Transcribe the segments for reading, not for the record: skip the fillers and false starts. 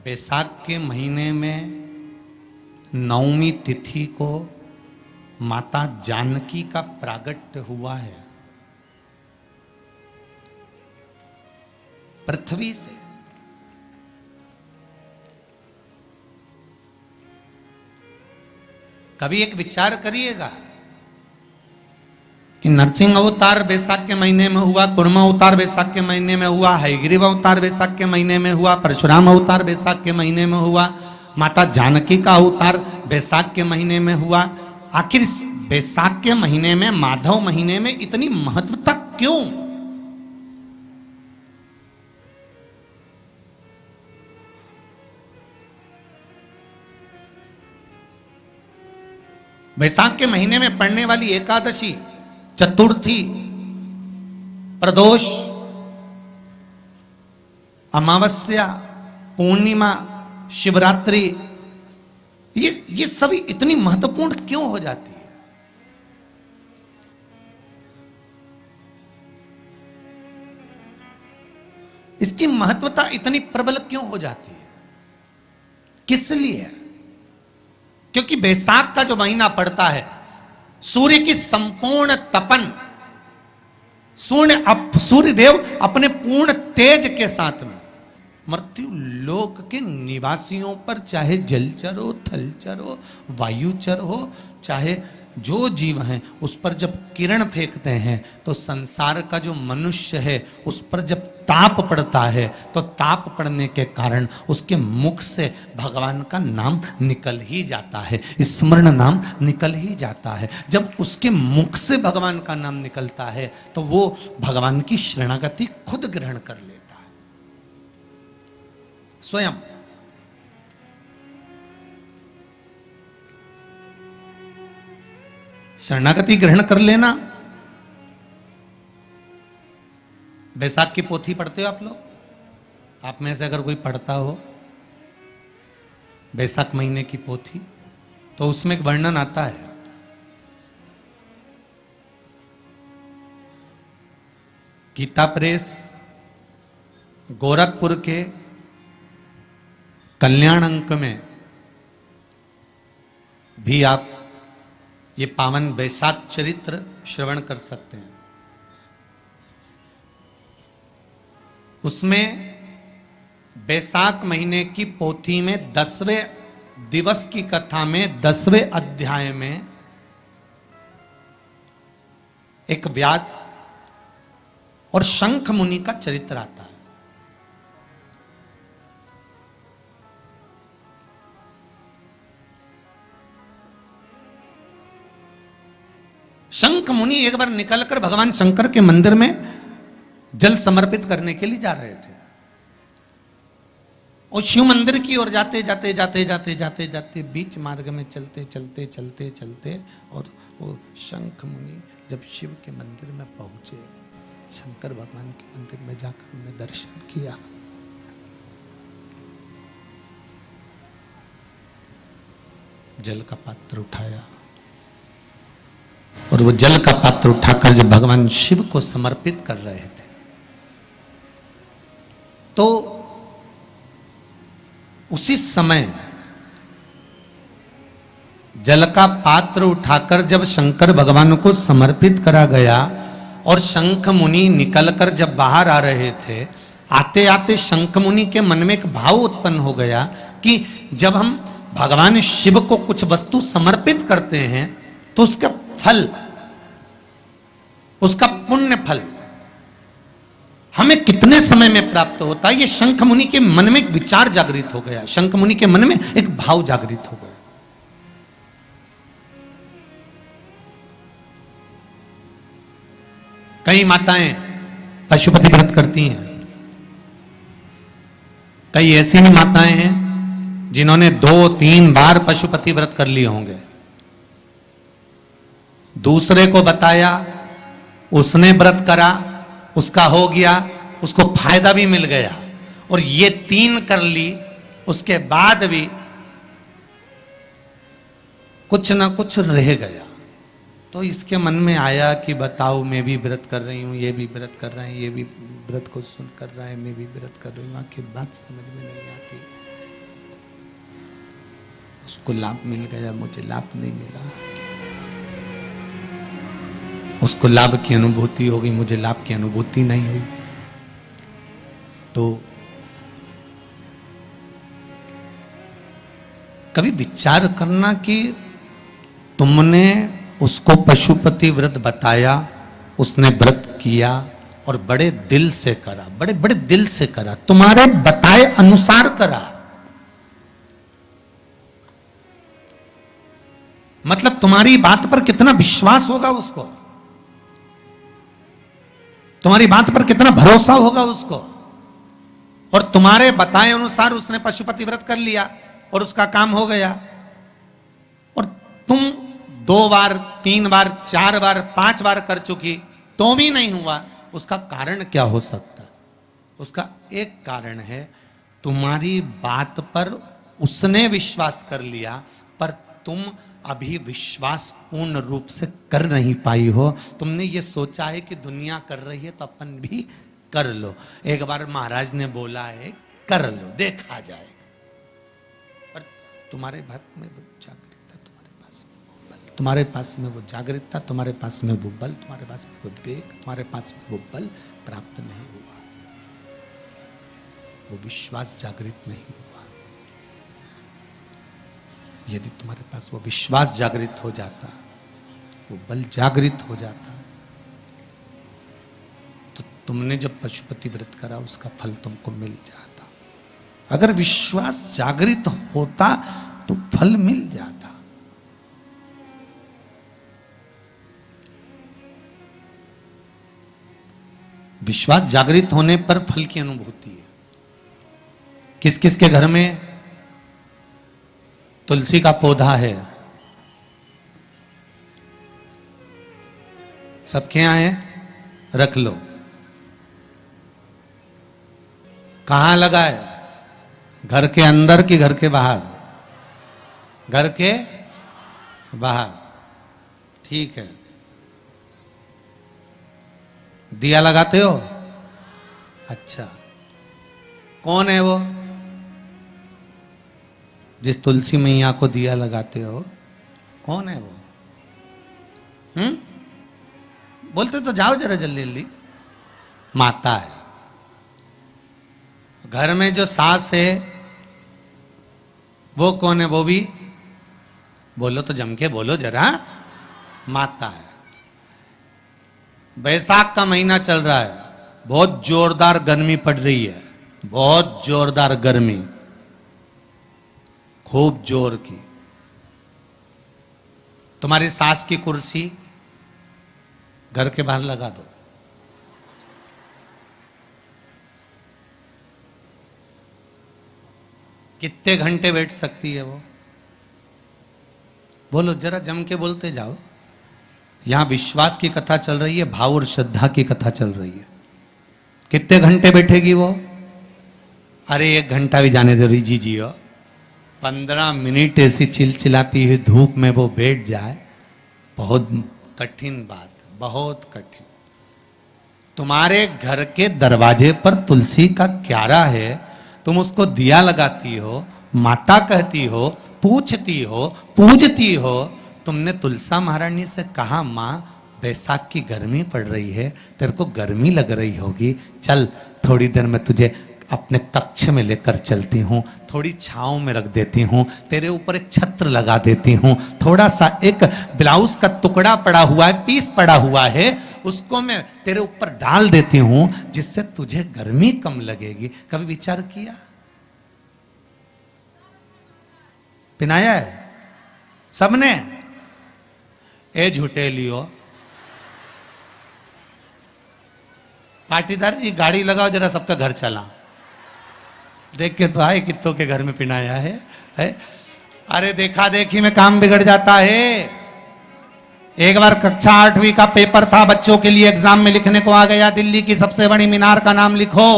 बैसाख के महीने में नवमी तिथि को माता जानकी का प्रागट्य हुआ है पृथ्वी से। कभी एक विचार करिएगा कि नरसिंह अवतार बैसाख के महीने में हुआ, कुर्मा अवतार बैसाख के महीने में हुआ, हयग्रीव अवतार बैसाख के महीने में हुआ, परशुराम अवतार बैसाख के महीने में हुआ, माता जानकी का अवतार बैसाख के महीने में हुआ। आखिर बैसाख के महीने में, माधव महीने में इतनी महत्वता क्यों? बैसाख के महीने में पड़ने वाली एकादशी, चतुर्थी, प्रदोष, अमावस्या, पूर्णिमा, शिवरात्रि, ये सभी इतनी महत्वपूर्ण क्यों हो जाती है? इसकी महत्वता इतनी प्रबल क्यों हो जाती है? किस लिए? क्योंकि बैसाख का जो महीना पड़ता है, सूर्य की संपूर्ण तपन, सूर्यदेव अपने पूर्ण तेज के साथ में मृत्यु लोक के निवासियों पर, चाहे जलचर हो, थलचर हो, वायुचर हो, चाहे जो जीव हैं, उस पर जब किरण फेंकते हैं तो संसार का जो मनुष्य है उस पर जब ताप पड़ता है तो ताप पड़ने के कारण उसके मुख से भगवान का नाम निकल ही जाता है, स्मरण नाम निकल ही जाता है। जब उसके मुख से भगवान का नाम निकलता है तो वो भगवान की शरणागति खुद ग्रहण कर लेता है स्वयं। शरणागति ग्रहण कर लेना। बैसाख की पोथी पढ़ते हो आप लोग? आप में से अगर कोई पढ़ता हो बैसाख महीने की पोथी, तो उसमें एक वर्णन आता है गीता प्रेस गोरखपुर के कल्याण अंक में भी आप ये पावन बैसाख चरित्र श्रवण कर सकते हैं। उसमें बैसाख महीने की पोथी में 10वें दिवस की कथा में 10वें अध्याय में एक व्याध और शंख मुनि का चरित्र आता है। शंख मुनि एक बार निकलकर भगवान शंकर के मंदिर में जल समर्पित करने के लिए जा रहे थे और शिव मंदिर की ओर जाते जाते जाते जाते जाते जाते बीच मार्ग में चलते चलते चलते चलते और वो शंख मुनि जब शिव के मंदिर में पहुंचे, शंकर भगवान के मंदिर में जाकर उन्हें दर्शन किया, जल का पात्र उठाया और वो जल का पात्र उठाकर जब भगवान शिव को समर्पित कर रहे थे तो उसी समय जल का पात्र उठाकर जब शंकर भगवान को समर्पित करा गया और शंख मुनि निकलकर जब बाहर आ रहे थे, आते आते शंख मुनि के मन में एक भाव उत्पन्न हो गया कि जब हम भगवान शिव को कुछ वस्तु समर्पित करते हैं तो उसका फल, उसका पुण्य फल हमें कितने समय में प्राप्त होता है। ये शंख मुनि के मन में एक विचार जागृत हो गया, शंख मुनि के मन में एक भाव जागृत हो गया। कई माताएं पशुपति व्रत करती हैं, कई ऐसी भी माताएं हैं जिन्होंने 2-3 बार पशुपति व्रत कर लिए होंगे, दूसरे को बताया, उसने व्रत करा, उसका हो गया, उसको फायदा भी मिल गया, और ये 3 कर ली, उसके बाद भी कुछ ना कुछ रह गया। तो इसके मन में आया कि बताओ, मैं भी व्रत कर रही हूँ, ये भी व्रत कर रहे हैं, ये भी व्रत को सुन कर रहा है, मैं भी व्रत कर रही हूँ, आखिर बात समझ में नहीं आती। उसको लाभ मिल गया, मुझे लाभ नहीं मिला। उसको लाभ की अनुभूति हो गई, मुझे लाभ की अनुभूति नहीं हुई। तो कभी विचार करना कि तुमने उसको पशुपति व्रत बताया, उसने व्रत किया और बड़े दिल से करा, बड़े बड़े दिल से करा, तुम्हारे बताए अनुसार करा। मतलब तुम्हारी बात पर कितना विश्वास होगा उसको, तुम्हारी बात पर कितना भरोसा होगा उसको। और तुम्हारे बताए अनुसार उसने पशुपति व्रत कर लिया और उसका काम हो गया। और तुम 2 बार 3 बार 4 बार 5 बार कर चुकी तो भी नहीं हुआ। उसका कारण क्या हो सकता है? उसका एक कारण है, तुम्हारी बात पर उसने विश्वास कर लिया, पर तुम अभी विश्वास पूर्ण रूप से कर नहीं पाई हो। तुमने ये सोचा है कि दुनिया कर रही है तो अपन भी कर लो। एक बार महाराज ने बोला है कर लो, देखा जाएगा। पर तुम्हारे बात में वो जागृतता, तुम्हारे पास में वो बल, तुम्हारे पास में वो जागृतता, तुम्हारे पास में वो बल, तुम्हारे पास में वो विवेक, तुम्हारे पास में वो बल प्राप्त नहीं हुआ, वो विश्वास जागृत नहीं हुआ। यदि तुम्हारे पास वो विश्वास जागृत हो जाता, वो बल जागृत हो जाता, तो तुमने जब पशुपति व्रत करा उसका फल तुमको मिल जाता। अगर विश्वास जागृत होता तो फल मिल जाता। विश्वास जागृत होने पर फल की अनुभूति है। किस किस के घर में तुलसी का पौधा है? सबके यहां है? रख लो। कहां लगा है? घर के अंदर कि घर के बाहर? घर के बाहर। ठीक है। दिया लगाते हो? अच्छा, कौन है वो जिस तुलसी मैया को दिया लगाते हो? कौन है वो? बोलते तो जाओ जरा जल्दी जल्दी। माता है। घर में जो सास है वो कौन है? वो भी बोलो तो जम के बोलो जरा। माता है। बैसाख का महीना चल रहा है, बहुत जोरदार गर्मी पड़ रही है, बहुत जोरदार गर्मी, खूब जोर की। तुम्हारी सास की कुर्सी घर के बाहर लगा दो। कितने घंटे बैठ सकती है वो? बोलो जरा, जम के बोलते जाओ। यहां विश्वास की कथा चल रही है, भाव और श्रद्धा की कथा चल रही है। कितने घंटे बैठेगी वो? अरे 1 घंटा भी जाने दो जी जी हो। 15 मिनट ऐसी चिलचिलाती हुई धूप में वो बैठ जाए, बहुत कठिन बात, बहुत कठिन। तुम्हारे घर के दरवाजे पर तुलसी का क्यारा है, तुम उसको दिया लगाती हो, माता कहती हो, पूछती हो, पूजती हो। तुमने तुलसा महारानी से कहा, माँ बैसाख की गर्मी पड़ रही है, तेरे को गर्मी लग रही होगी, चल थोड़ी देर में तुझे अपने कक्ष में लेकर चलती हूँ, थोड़ी छांव में रख देती हूँ, तेरे ऊपर एक छत्र लगा देती हूँ, थोड़ा सा एक ब्लाउज का टुकड़ा पड़ा हुआ है, पीस पड़ा हुआ है, उसको मैं तेरे ऊपर डाल देती हूँ, जिससे तुझे गर्मी कम लगेगी। कभी विचार किया? पिनाया है सबने? ए झूठे लियो पाटीदार जी, गाड़ी लगाओ जरा, सबका घर चला। देख के तो आए कित्तों के घर में पिनाया है? अरे देखा देखी में काम बिगड़ जाता है। एक बार कक्षा 8वीं का पेपर था, बच्चों के लिए एग्जाम में लिखने को आ गया, दिल्ली की सबसे बड़ी मीनार का नाम लिखो।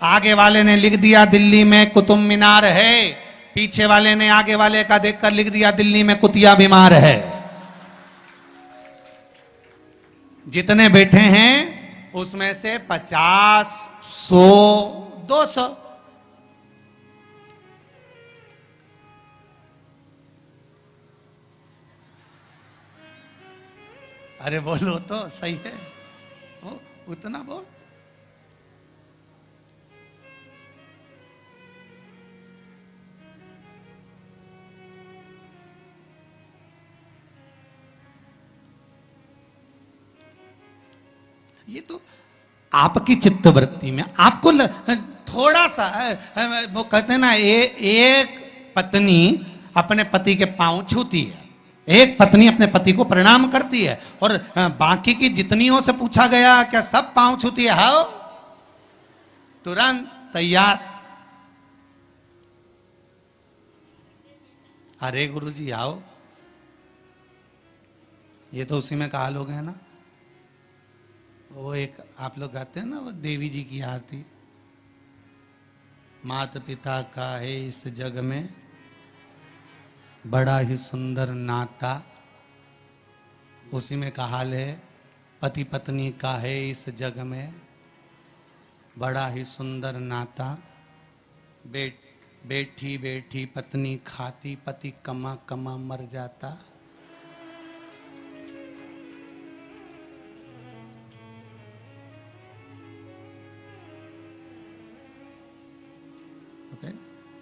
आगे वाले ने लिख दिया दिल्ली में कुतुब मीनार है, पीछे वाले ने आगे वाले का देखकर लिख दिया दिल्ली में कुतिया बीमार है। जितने बैठे हैं उसमें से 50, 100, 200 अरे बोलो तो सही है, वो उतना बोल। ये तो आपकी चित्तवृत्ति में आपको थोड़ा सा वो कहते हैं ना, एक पत्नी अपने पति के पांव छूती है, एक पत्नी अपने पति को प्रणाम करती है, और बाकी की जितनियों से पूछा गया क्या सब पांव छूती है? हाँ, तुरंत तैयार। अरे गुरुजी आओ, ये तो उसी में का हाल हो गया ना। वो एक आप लोग गाते हैं ना, वो देवी जी की आरती, माता पिता का है इस जग में बड़ा ही सुंदर नाता, उसी में का हाल है। पति पत्नी का है इस जग में बड़ा ही सुंदर नाता, बैठी बैठी पत्नी खाती, पति कमा कमा मर जाता।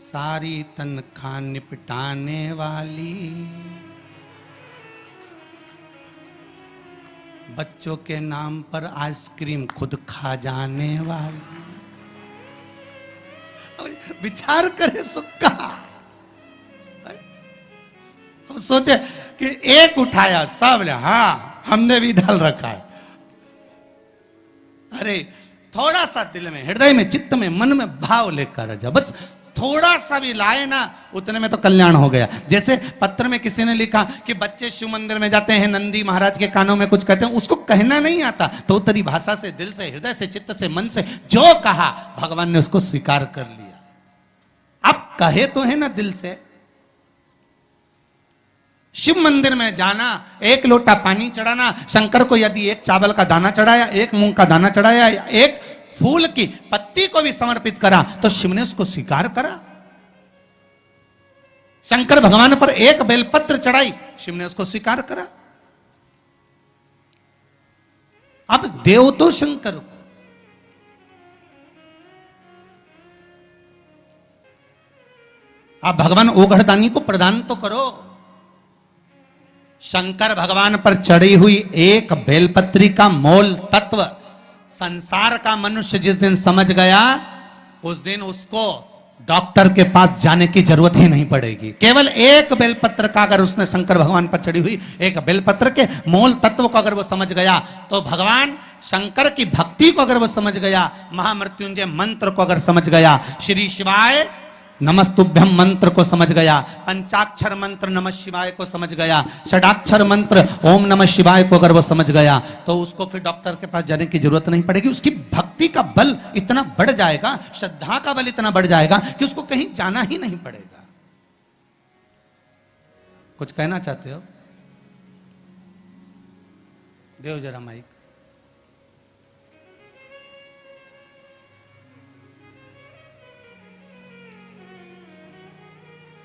सारी तनख्वाह निपटाने वाली, बच्चों के नाम पर आइसक्रीम खुद खा जाने वाली। विचार करे सुक्का। अब सोचे कि एक उठाया सब ने, हाँ हमने भी डाल रखा है। अरे थोड़ा सा दिल में, हृदय में, चित्त में, मन में भाव लेकर जा, बस थोड़ा सा भी लाए ना, उतने में तो कल्याण हो गया। जैसे पत्र में किसी ने लिखा कि बच्चे शिव मंदिर में जाते हैं, नंदी महाराज के कानों में कुछ कहते हैं, उसको कहना नहीं आता, तो उत्तरी भाषा से, दिल से, हृदय से, चित्त से, मन से जो कहा भगवान ने उसको स्वीकार कर लिया। अब कहे तो है ना दिल से। शिव मंदिर में जाना, एक लोटा पानी चढ़ाना, शंकर को यदि एक चावल का दाना चढ़ाया, एक मूंग का दाना चढ़ाया, एक फूल की पत्ती को भी समर्पित करा, तो शिव ने उसको स्वीकार करा। शंकर भगवान पर एक बेलपत्र चढ़ाई, शिव ने उसको स्वीकार करा। अब देव तो शंकर को, आप भगवान ओघड़दानी को प्रदान तो करो। शंकर भगवान पर चढ़ी हुई एक बेलपत्री का मोल तत्व संसार का मनुष्य जिस दिन समझ गया, उस दिन उसको डॉक्टर के पास जाने की जरूरत ही नहीं पड़ेगी। केवल एक बेलपत्र का अगर उसने शंकर भगवान पर चढ़ी हुई एक बेलपत्र के मोल तत्व को अगर वो समझ गया, तो भगवान शंकर की भक्ति को अगर वो समझ गया, महामृत्युंजय मंत्र को अगर समझ गया, श्री शिवाय नमस्तुभ्यम मंत्र को समझ गया, पंचाक्षर मंत्र नमः शिवाय को समझ गया, षडाक्षर मंत्र ओम नमः शिवाय को अगर वो समझ गया, तो उसको फिर डॉक्टर के पास जाने की जरूरत नहीं पड़ेगी। उसकी भक्ति का बल इतना बढ़ जाएगा, श्रद्धा का बल इतना बढ़ जाएगा कि उसको कहीं जाना ही नहीं पड़ेगा। कुछ कहना चाहते हो? देव जरा माइक।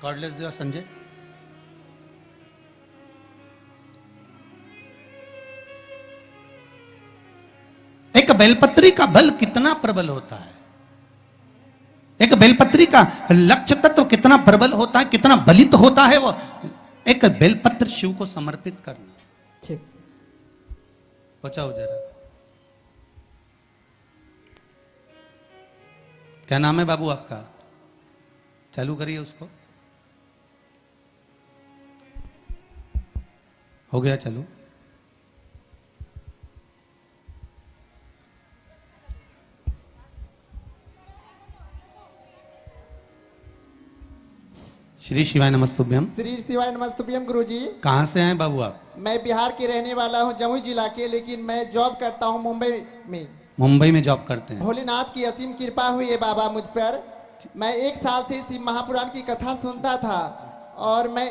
कॉर्डलेस देव संजय। एक बेलपत्री का बल कितना प्रबल होता है, एक बेलपत्री का लक्ष्य तत्व तो कितना प्रबल होता है, कितना बलित होता है। वो एक बेलपत्र शिव को समर्पित करना। ठीक, बचाओ जरा। क्या नाम है बाबू आपका? चालू करिए उसको। हो गया, चलो। श्री शिवाय नमस्तुभ्यम। श्री शिवाय नमस्तुभ्यम गुरुजी। कहाँ से हैं बाबू आप? मैं बिहार के रहने वाला हूँ, जमुई जिला के, लेकिन मैं जॉब करता हूँ मुंबई में। मुंबई में जॉब करते हैं। भोलेनाथ की असीम कृपा हुई है बाबा मुझ पर। मैं 1 साल से शिव महापुराण की कथा सुनता था, और मैं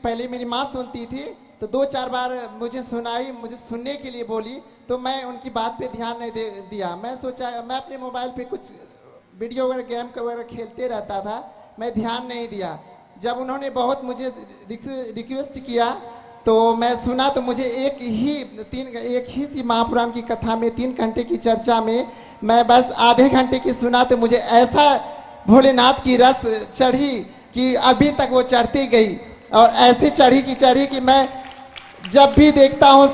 पहले मेरी माँ सुनती थी, तो 2-4 बार मुझे सुनने के लिए बोली, तो मैं उनकी बात पे ध्यान नहीं दिया। मैं सोचा मैं अपने मोबाइल पे कुछ वीडियो वगैरह गेम वगैरह खेलते रहता था, मैं ध्यान नहीं दिया। जब उन्होंने बहुत मुझे रिक्वेस्ट किया, तो मैं सुना तो मुझे एक ही सी महापुराण की कथा में 3 घंटे की चर्चा में मैं बस आधे घंटे की सुना तो मुझे ऐसा भोलेनाथ की रस चढ़ी कि अभी तक वो चढ़ती गई और ऐसी चढ़ी कि मैं जब भी देखता हूँ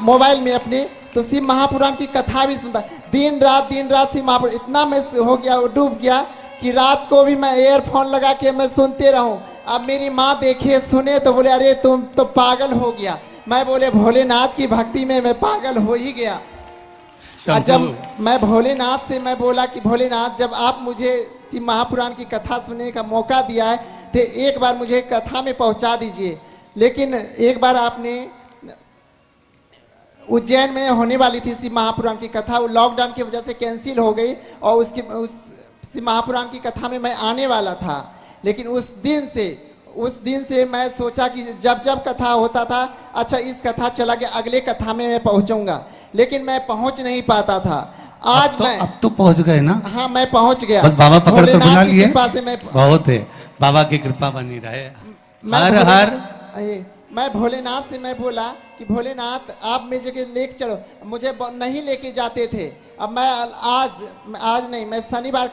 मोबाइल में अपने तो शिव महापुराण की कथा भी सुनता दिन रात शिव महापुराण इतना मैं हो गया डूब गया कि रात को भी मैं ईयरफोन लगा के मैं सुनते रहूं। अब मेरी माँ देखे सुने तो बोले अरे तुम तो पागल हो गया। मैं बोले भोलेनाथ की भक्ति में मैं पागल हो ही गया। जब मैं भोलेनाथ से मैं बोला कि भोलेनाथ जब आप मुझे शिव महापुराण की कथा सुनने का मौका दिया है तो एक बार मुझे कथा में पहुंचा दीजिए। लेकिन एक बार आपने उज्जैन में होने वाली थी शिव महापुराण की कथा, वो लॉकडाउन की वजह से कैंसिल हो गई और उस शिव महापुराण की कथा में मैं आने वाला था। लेकिन उस दिन से मैं सोचा कि जब कथा होता था अच्छा इस कथा चला गया अगले कथा में मैं पहुंचूंगा, लेकिन मैं पहुंच नहीं पाता था। आज अब तो पहुंच गए ना। हाँ मैं पहुंच गया, बस बाबा पकड़ तो बुला लिए। मैं बहुत है, बाबा की कृपा बनी रहे। हर मैं भोलेनाथ से मैं बोला कि भोलेनाथ आप मेरी जगह लेके चलो, मुझे नहीं लेके जाते थे। अब मैं आज नहीं, मैं शनिवार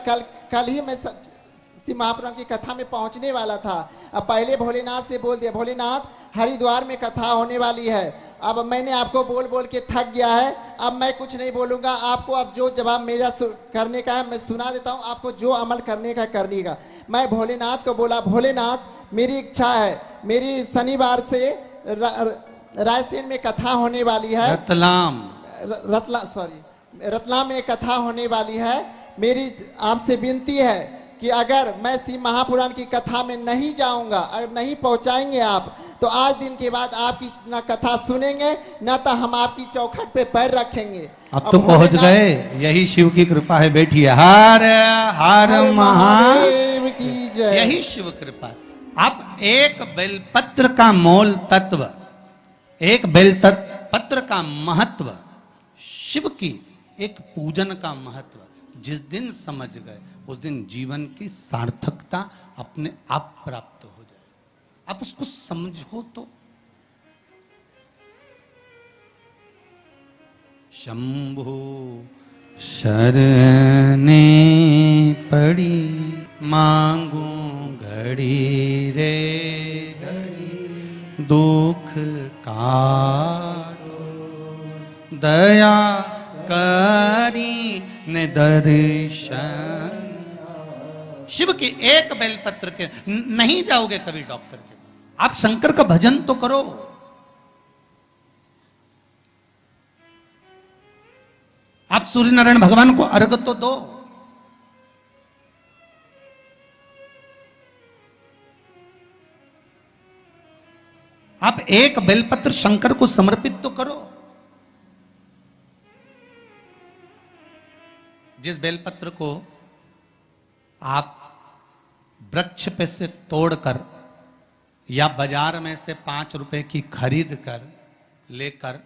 कल ही मैं शिव महापुराण की कथा में पहुंचने वाला था। अब पहले भोलेनाथ से बोल दिया भोलेनाथ हरिद्वार में कथा होने वाली है। अब मैंने आपको बोल के थक गया है, अब मैं कुछ नहीं बोलूंगा आपको। अब जो जवाब मेरा करने का है मैं सुना देता हूं, आपको जो अमल करने का करने का। मैं भोलेनाथ को बोला भोलेनाथ मेरी इच्छा है, मेरी शनिवार से रायसेन में कथा होने वाली है, रतलाम में कथा होने वाली है। मेरी आपसे विनती है कि अगर मैं शिव महापुराण की कथा में नहीं जाऊंगा, अगर नहीं पहुंचाएंगे आप, तो आज दिन के बाद आपकी ना कथा सुनेंगे ना तो हम आपकी चौखट पे पैर रखेंगे। अब तो पहुंच गए, यही शिव की कृपा है। बैठिए। हर हर महादेव की जय। यही शिव कृपा। अब एक बेलपत्र का मोल तत्व, एक बेलपत्र का महत्व, शिव की एक पूजन का महत्व जिस दिन समझ गए उस दिन जीवन की सार्थकता अपने आप प्राप्त हो जाए। आप उसको समझो तो। शंभु शरणे पड़ी मांगू घड़ी रे घड़ी दुख कारो दया करी ने दर्शन। शिव के एक बेलपत्र के नहीं जाओगे कभी डॉक्टर के पास, आप शंकर का भजन तो करो। आप सूर्य नारायण भगवान को अर्घ तो दो। आप एक बेलपत्र शंकर को समर्पित तो करो। जिस बेलपत्र को आप वृक्ष पे से तोड़कर या बाजार में से 5 रुपए की खरीद कर लेकर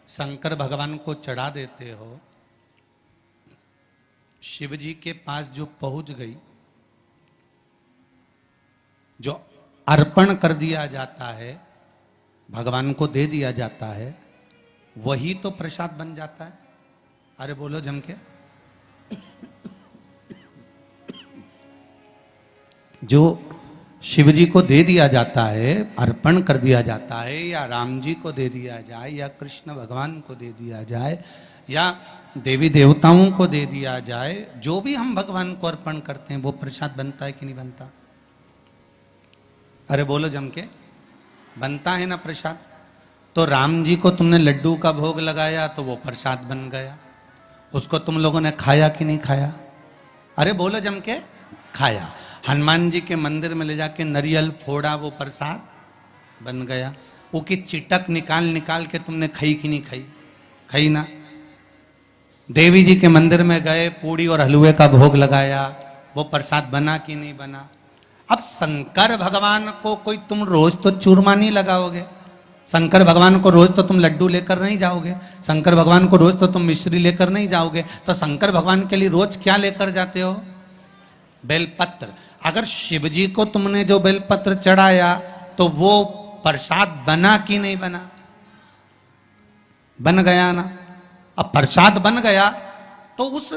शंकर भगवान को चढ़ा देते हो, शिव जी के पास जो पहुंच गई, जो अर्पण कर दिया जाता है, भगवान को दे दिया जाता है, वही तो प्रसाद बन जाता है। अरे बोलो जम के। जो शिव जी को दे दिया जाता है, अर्पण कर दिया जाता है, या राम जी को दे दिया जाए, या कृष्ण भगवान को दे दिया जाए, या देवी देवताओं को दे दिया जाए, जो भी हम भगवान को अर्पण करते हैं वो प्रसाद बनता है कि नहीं बनता? अरे बोलो जम के। बनता है ना प्रसाद। तो राम जी को तुमने लड्डू का भोग लगाया तो वो प्रसाद बन गया, उसको तुम लोगों ने खाया कि नहीं खाया? अरे बोलो जम के। खाया। हनुमान जी के मंदिर में ले जाके नरियल फोड़ा, वो प्रसाद बन गया। वो की चिटक निकाल के तुमने खाई कि नहीं खाई? खाई ना। देवी जी के मंदिर में गए, पूड़ी और हलवे का भोग लगाया, वो प्रसाद बना कि नहीं बना? अब शंकर भगवान को कोई तुम रोज तो चूरमा नहीं लगाओगे, शंकर भगवान को रोज तो तुम लड्डू लेकर नहीं जाओगे, शंकर भगवान को रोज तो तुम मिश्री लेकर नहीं जाओगे। तो शंकर भगवान के लिए रोज क्या लेकर जाते हो? बेलपत्र। अगर शिव जी को तुमने जो बेलपत्र चढ़ाया तो वो प्रसाद बना कि नहीं बना? बन गया ना। अब प्रसाद बन गया तो उस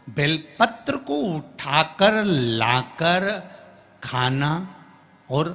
बेलपत्र को उठाकर लाकर खाना और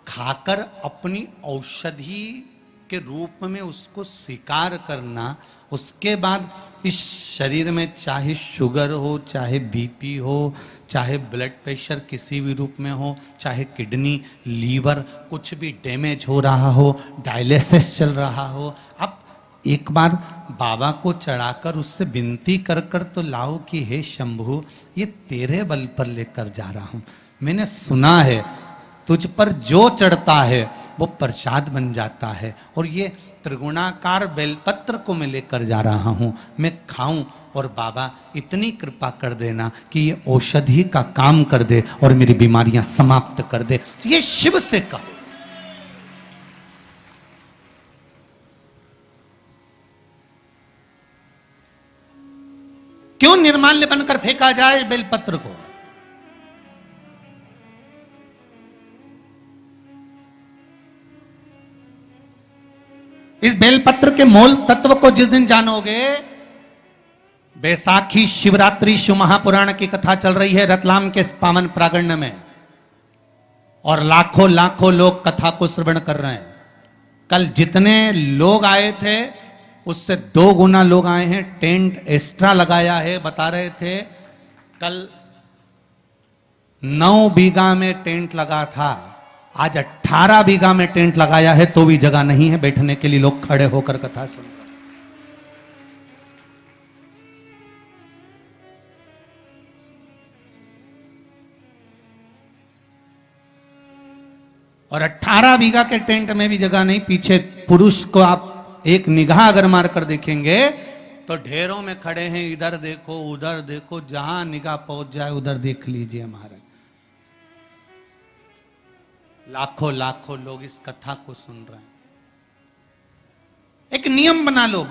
खाकर अपनी औषधि के रूप में उसको स्वीकार करना, उसके बाद इस शरीर में चाहे शुगर हो, चाहे बीपी हो, चाहे ब्लड प्रेशर किसी भी रूप में हो, चाहे किडनी, लीवर कुछ भी डैमेज हो रहा हो, डायलिसिस चल रहा हो, अब एक बार बाबा को चढ़ाकर उससे विनती कर कर तो लाओ कि हे शंभु, ये तेरे बल पर लेकर जा रहा हूं। मैंने सुना है तुझ पर जो चढ़ता है वो प्रसाद बन जाता है, और ये त्रिगुणाकार बेलपत्र को मैं लेकर जा रहा हूं, मैं खाऊं और बाबा इतनी कृपा कर देना कि ये औषधि का काम कर दे और मेरी बीमारियां समाप्त कर दे। ये शिव से कहो। क्यों निर्माल्य बनकर फेंका जाए बेलपत्र को? इस बेलपत्र के मूल तत्व को जिस दिन जानोगे, बैसाखी शिवरात्रि शिव महापुराण की कथा चल रही है रतलाम के इस पावन प्रांगण में, और लाखों लाखों लोग कथा को श्रवण कर रहे हैं। कल जितने लोग आए थे उससे 2 गुना लोग आए हैं, टेंट एक्स्ट्रा लगाया है। बता रहे थे कल 9 बीघा में टेंट लगा था, आज 18 बीघा में टेंट लगाया है, तो भी जगह नहीं है बैठने के लिए, लोग खड़े होकर कथा सुन रहे हैं। और 18 बीघा के टेंट में भी जगह नहीं। पीछे पुरुष को आप एक निगाह अगर मारकर देखेंगे तो ढेरों में खड़े हैं, इधर देखो उधर देखो, जहां निगाह पहुंच जाए उधर देख लीजिए महाराज। लाखों लाखों लोग इस कथा को सुन रहे हैं। एक नियम बना लो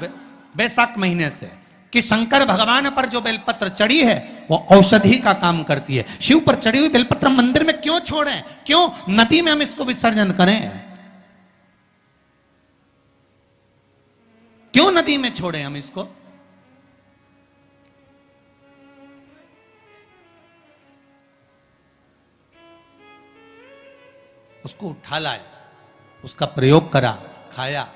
बैसाख महीने से कि शंकर भगवान पर जो बेलपत्र चढ़ी है वो औषधि का काम करती है। शिव पर चढ़ी हुई बेलपत्र मंदिर में क्यों छोड़ें? क्यों नदी में हम इसको विसर्जन करें? क्यों नदी में छोड़ें हम इसको? उसको उठा लाए, उसका प्रयोग करा, खाया,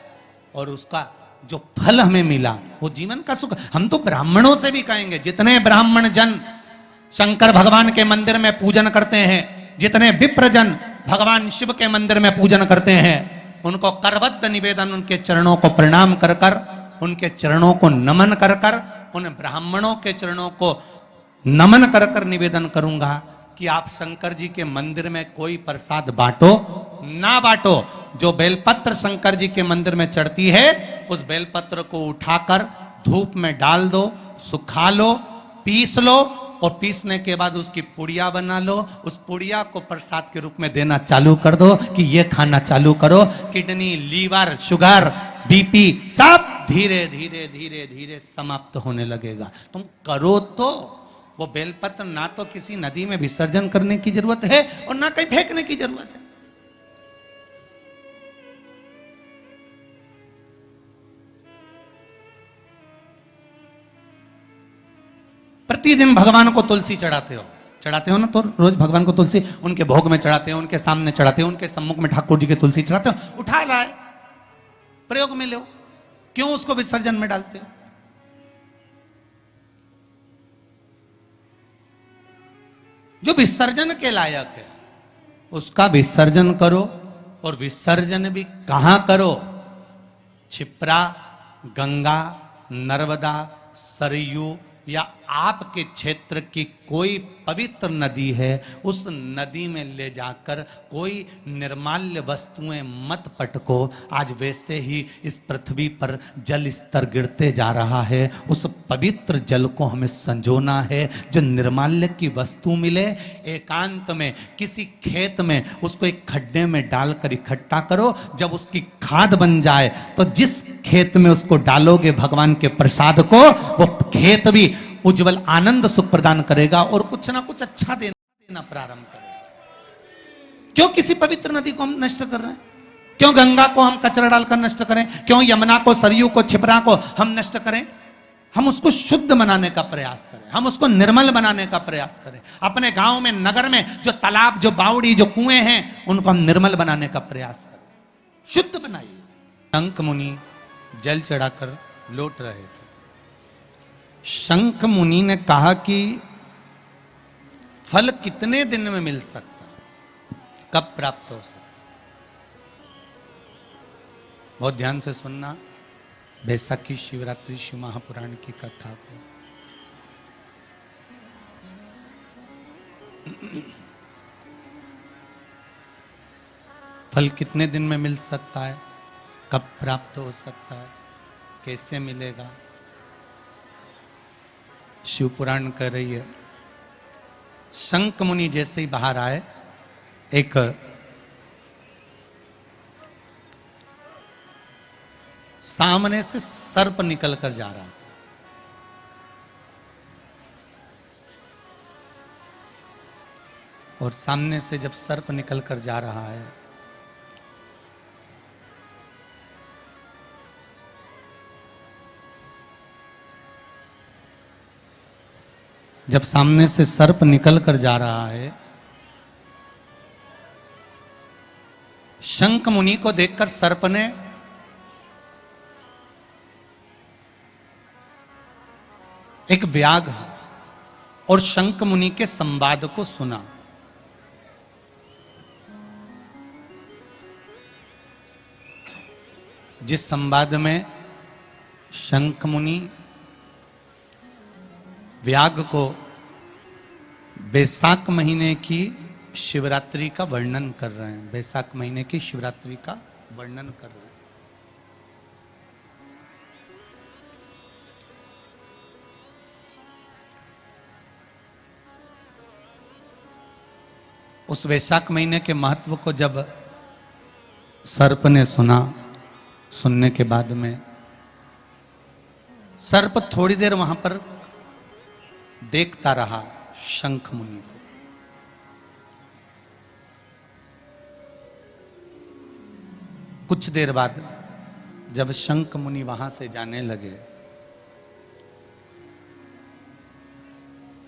और उसका जो फल हमें मिला वो जीवन का सुख। हम तो ब्राह्मणों से भी कहेंगे, जितने ब्राह्मण जन शंकर भगवान के मंदिर में पूजन करते हैं, जितने विप्र जन भगवान शिव के मंदिर में पूजन करते हैं, उनको करबद्ध निवेदन, उनके चरणों को प्रणाम कर कर, उनके चरणों को नमन कर कर, उन ब्राह्मणों के चरणों को नमन कर कर निवेदन करूंगा कि आप शंकर जी के मंदिर में कोई प्रसाद बांटो ना बांटो, जो बेलपत्र शंकर जी के मंदिर में चढ़ती है उस बेलपत्र को उठाकर धूप में डाल दो, सुखा लो, पीस लो, और पीसने के बाद उसकी पुड़िया बना लो। उस पुड़िया को प्रसाद के रूप में देना चालू कर दो कि ये खाना चालू करो। किडनी, लीवर, शुगर, बीपी सब धीरे धीरे धीरे धीरे समाप्त होने लगेगा। तुम करो तो वो बेलपत्र ना तो किसी नदी में विसर्जन करने की जरूरत है और ना कहीं फेंकने की जरूरत है। प्रतिदिन भगवान को तुलसी चढ़ाते हो ना, तो रोज भगवान को तुलसी उनके भोग में चढ़ाते हो, उनके सामने चढ़ाते हो, उनके सम्मुख में ठाकुर जी के तुलसी चढ़ाते हो, उठा लाए, प्रयोग में लो, क्यों उसको विसर्जन में डालते हो? जो विसर्जन के लायक है उसका विसर्जन करो, और विसर्जन भी कहां करो? क्षिप्रा, गंगा, नर्मदा, सरयू या आपके क्षेत्र की कोई पवित्र नदी है, उस नदी में ले जाकर कोई निर्माल्य वस्तुएं मत पटको। आज वैसे ही इस पृथ्वी पर जल स्तर गिरते जा रहा है, उस पवित्र जल को हमें संजोना है। जो निर्माल्य की वस्तु मिले, एकांत में किसी खेत में उसको एक खड्डे में डालकर इकट्ठा करो। जब उसकी खाद बन जाए तो जिस खेत में उसको डालोगे भगवान के प्रसाद को, वो खेत भी उज्जवल आनंद सुख प्रदान करेगा और कुछ ना कुछ अच्छा देना प्रारंभ करेगा। क्यों किसी पवित्र नदी को हम नष्ट कर रहे हैं? क्यों गंगा को हम कचरा डालकर नष्ट करें? क्यों यमुना को, सरयू को, छिपरा को हम नष्ट करें? हम उसको शुद्ध बनाने का प्रयास करें, हम उसको निर्मल बनाने का प्रयास करें। अपने गांव में, नगर में जो तालाब, जो बावड़ी, जो कुएं हैं, उनको हम निर्मल बनाने का प्रयास करें, शुद्ध बनाइए। शंख मुनि जल चढ़ाकर लौट रहे थे। शंख मुनि ने कहा कि फल कितने दिन में मिल सकता, कब प्राप्त हो सकता? बहुत ध्यान से सुनना बैसाखी शिवरात्रि शिव महापुराण की कथा को। फल कितने दिन में मिल सकता है, कब प्राप्त हो सकता है, कैसे मिलेगा? शिव पुराण कह रही है। शंख मुनि जैसे ही बाहर आए, एक सामने से सर्प निकल कर जा रहा था। और सामने से जब सर्प निकल कर जा रहा है, जब सामने से सर्प निकल कर जा रहा है, शंख मुनि को देखकर सर्प ने एक व्याघ्र और शंख मुनि के संवाद को सुना। जिस संवाद में शंख मुनि व्याघ्र को बैसाख महीने की शिवरात्रि का वर्णन कर रहे हैं, बैसाख महीने की शिवरात्रि का वर्णन कर रहे हैं। उस वैशाख महीने के महत्व को जब सर्प ने सुना, सुनने के बाद में सर्प थोड़ी देर वहां पर देखता रहा शंख मुनि को। कुछ देर बाद जब शंख मुनि वहां से जाने लगे,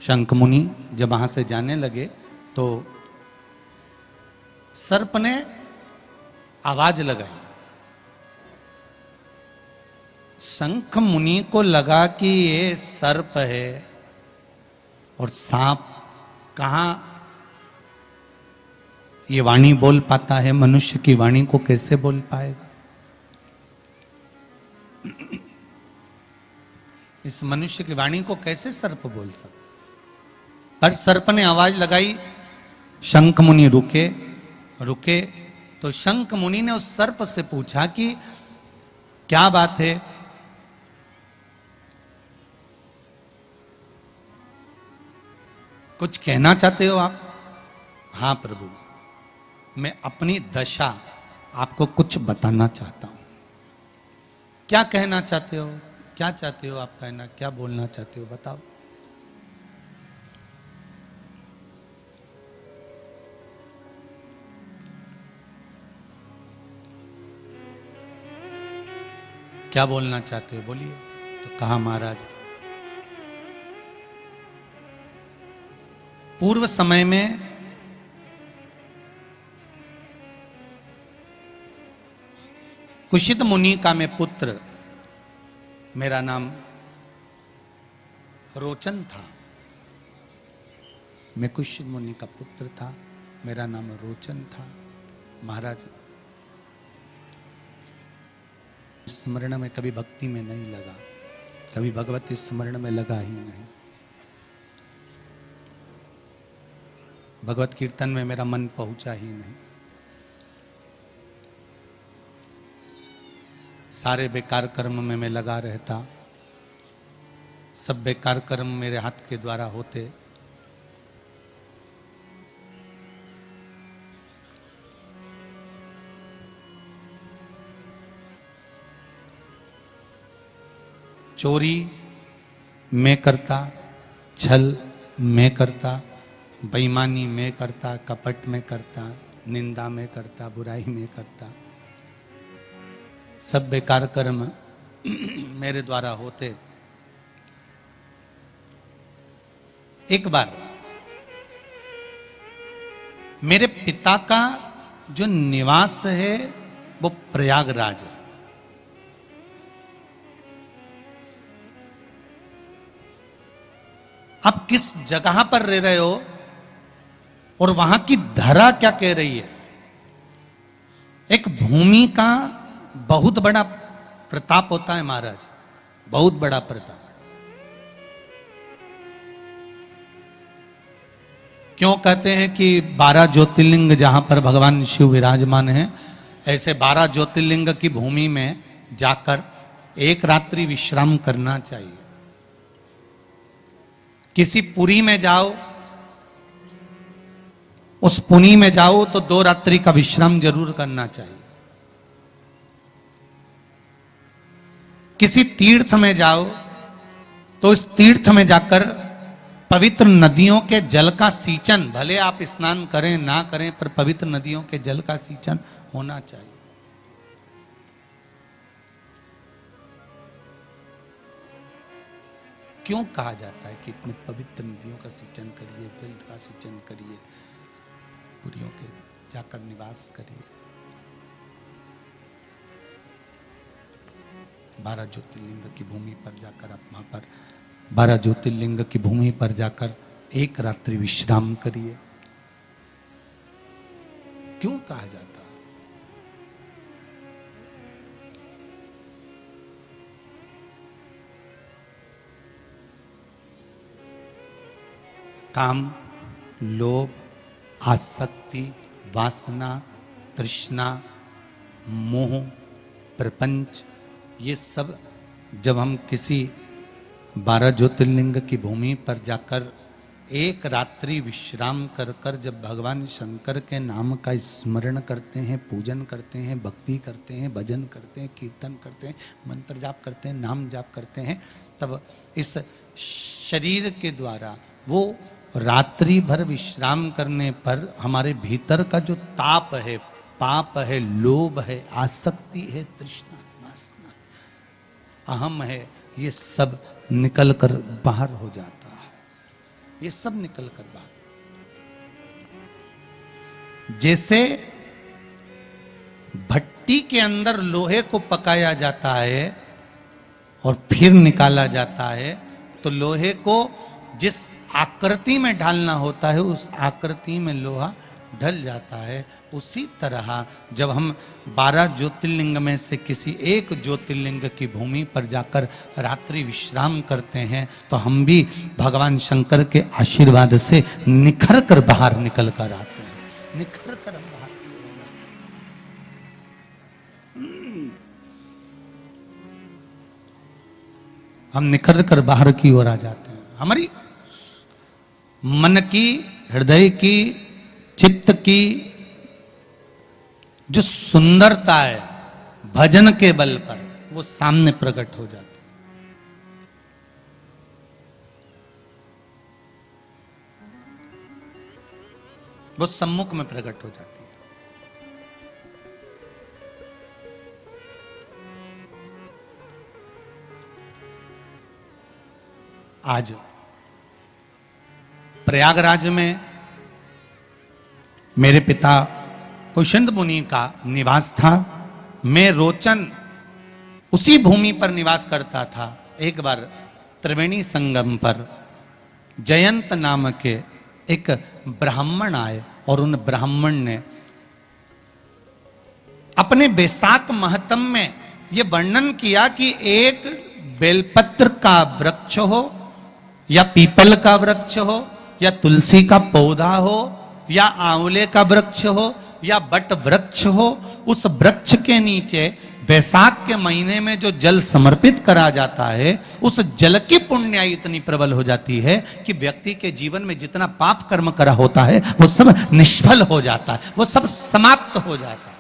शंख मुनि जब वहां से जाने लगे तो सर्प ने आवाज लगाई। शंख मुनि को लगा कि ये सर्प है और सांप कहां ये वाणी बोल पाता है, मनुष्य की वाणी को कैसे बोल पाएगा? इस मनुष्य की वाणी को कैसे सर्प बोल सकता? पर सर्प ने आवाज लगाई, शंख मुनि रुके। तो शंख मुनि ने उस सर्प से पूछा कि क्या बात है? कुछ कहना चाहते हो आप? हाँ प्रभु, मैं अपनी दशा आपको कुछ बताना चाहता हूं। क्या कहना चाहते हो? क्या चाहते हो आप कहना? क्या बोलना चाहते हो? बताओ। क्या बोलना चाहते हो? बोलिए। तो कहा महाराज, पूर्व समय में कुशित मुनि का मैं पुत्र, मेरा नाम रोचन था। मैं कुशित मुनि का पुत्र था, मेरा नाम रोचन था। महाराज, स्मरण में कभी भक्ति में नहीं लगा, कभी भगवती स्मरण में लगा ही नहीं। भगवत कीर्तन में मेरा मन पहुंचा ही नहीं। सारे बेकार कर्म में मैं लगा रहता, सब बेकार कर्म मेरे हाथ के द्वारा होते। चोरी मैं करता, छल मैं करता, बेईमानी मैं करता, कपट में करता, निंदा में करता, बुराई में करता, सब बेकार कर्म मेरे द्वारा होते। एक बार मेरे पिता का जो निवास है वो प्रयागराज है। आप किस जगह पर रह रहे हो और वहां की धरा क्या कह रही है? एक भूमि का बहुत बड़ा प्रताप होता है महाराज, बहुत बड़ा प्रताप। क्यों कहते हैं कि 12 ज्योतिर्लिंग जहां पर भगवान शिव विराजमान हैं, ऐसे 12 ज्योतिर्लिंग की भूमि में जाकर एक रात्रि विश्राम करना चाहिए। किसी पुरी में जाओ, उस पुरी में जाओ तो 2 रात्रि का विश्राम जरूर करना चाहिए। किसी तीर्थ में जाओ तो इस तीर्थ में जाकर पवित्र नदियों के जल का सींचन, भले आप स्नान करें ना करें, पर पवित्र नदियों के जल का सींचन होना चाहिए। क्यों कहा जाता है कि इतने पवित्र नदियों का सिंचन करिए, जल का सिंचन करिए, पुरियों के जाकर निवास करिए? 12 ज्योतिर्लिंग की भूमि पर जाकर आप वहां पर 12 ज्योतिर्लिंग की भूमि पर जाकर एक रात्रि विश्राम करिए। क्यों कहा जाता? काम, लोभ, आसक्ति, वासना, तृष्णा, मोह, प्रपंच, ये सब जब हम किसी 12 ज्योतिर्लिंग की भूमि पर जाकर एक रात्रि विश्राम कर कर जब भगवान शंकर के नाम का स्मरण करते हैं, पूजन करते हैं, भक्ति करते हैं, भजन करते हैं, कीर्तन करते हैं, मंत्र जाप करते हैं, नाम जाप करते हैं, तब इस शरीर के द्वारा वो रात्रि भर विश्राम करने पर हमारे भीतर का जो ताप है, पाप है, लोभ है, आसक्ति है, तृष्णा है, वासना है, अहम है, ये सब निकल कर बाहर हो जाता है। ये सब निकल कर बाहर, जैसे भट्टी के अंदर लोहे को पकाया जाता है और फिर निकाला जाता है, तो लोहे को जिस आकृति में ढालना होता है उस आकृति में लोहा ढल जाता है। उसी तरह जब हम 12 ज्योतिर्लिंग में से किसी एक ज्योतिर्लिंग की भूमि पर जाकर रात्रि विश्राम करते हैं तो हम भी भगवान शंकर के आशीर्वाद से निखर कर बाहर निकल कर आते हैं। निखर कर हम बाहर, हम निखर कर बाहर की ओर आ जाते हैं। हमारी मन की, हृदय की, चित्त की जो सुंदरता है भजन के बल पर, वो सामने प्रकट हो जाती है। वो सम्मुख में प्रकट हो जाती है। आज प्रयागराज में मेरे पिता कुशंद मुनि का निवास था। मैं रोचन उसी भूमि पर निवास करता था। एक बार त्रिवेणी संगम पर जयंत नाम के एक ब्राह्मण आए और उन ब्राह्मण ने अपने बैसाख महत्म में यह वर्णन किया कि एक बेलपत्र का वृक्ष हो या पीपल का वृक्ष हो या तुलसी का पौधा हो या आंवले का वृक्ष हो या बट वृक्ष हो, उस वृक्ष के नीचे बैसाख के महीने में जो जल समर्पित करा जाता है, उस जल की पुण्याई इतनी प्रबल हो जाती है कि व्यक्ति के जीवन में जितना पाप कर्म करा होता है वो सब निष्फल हो जाता है, वो सब समाप्त हो जाता है।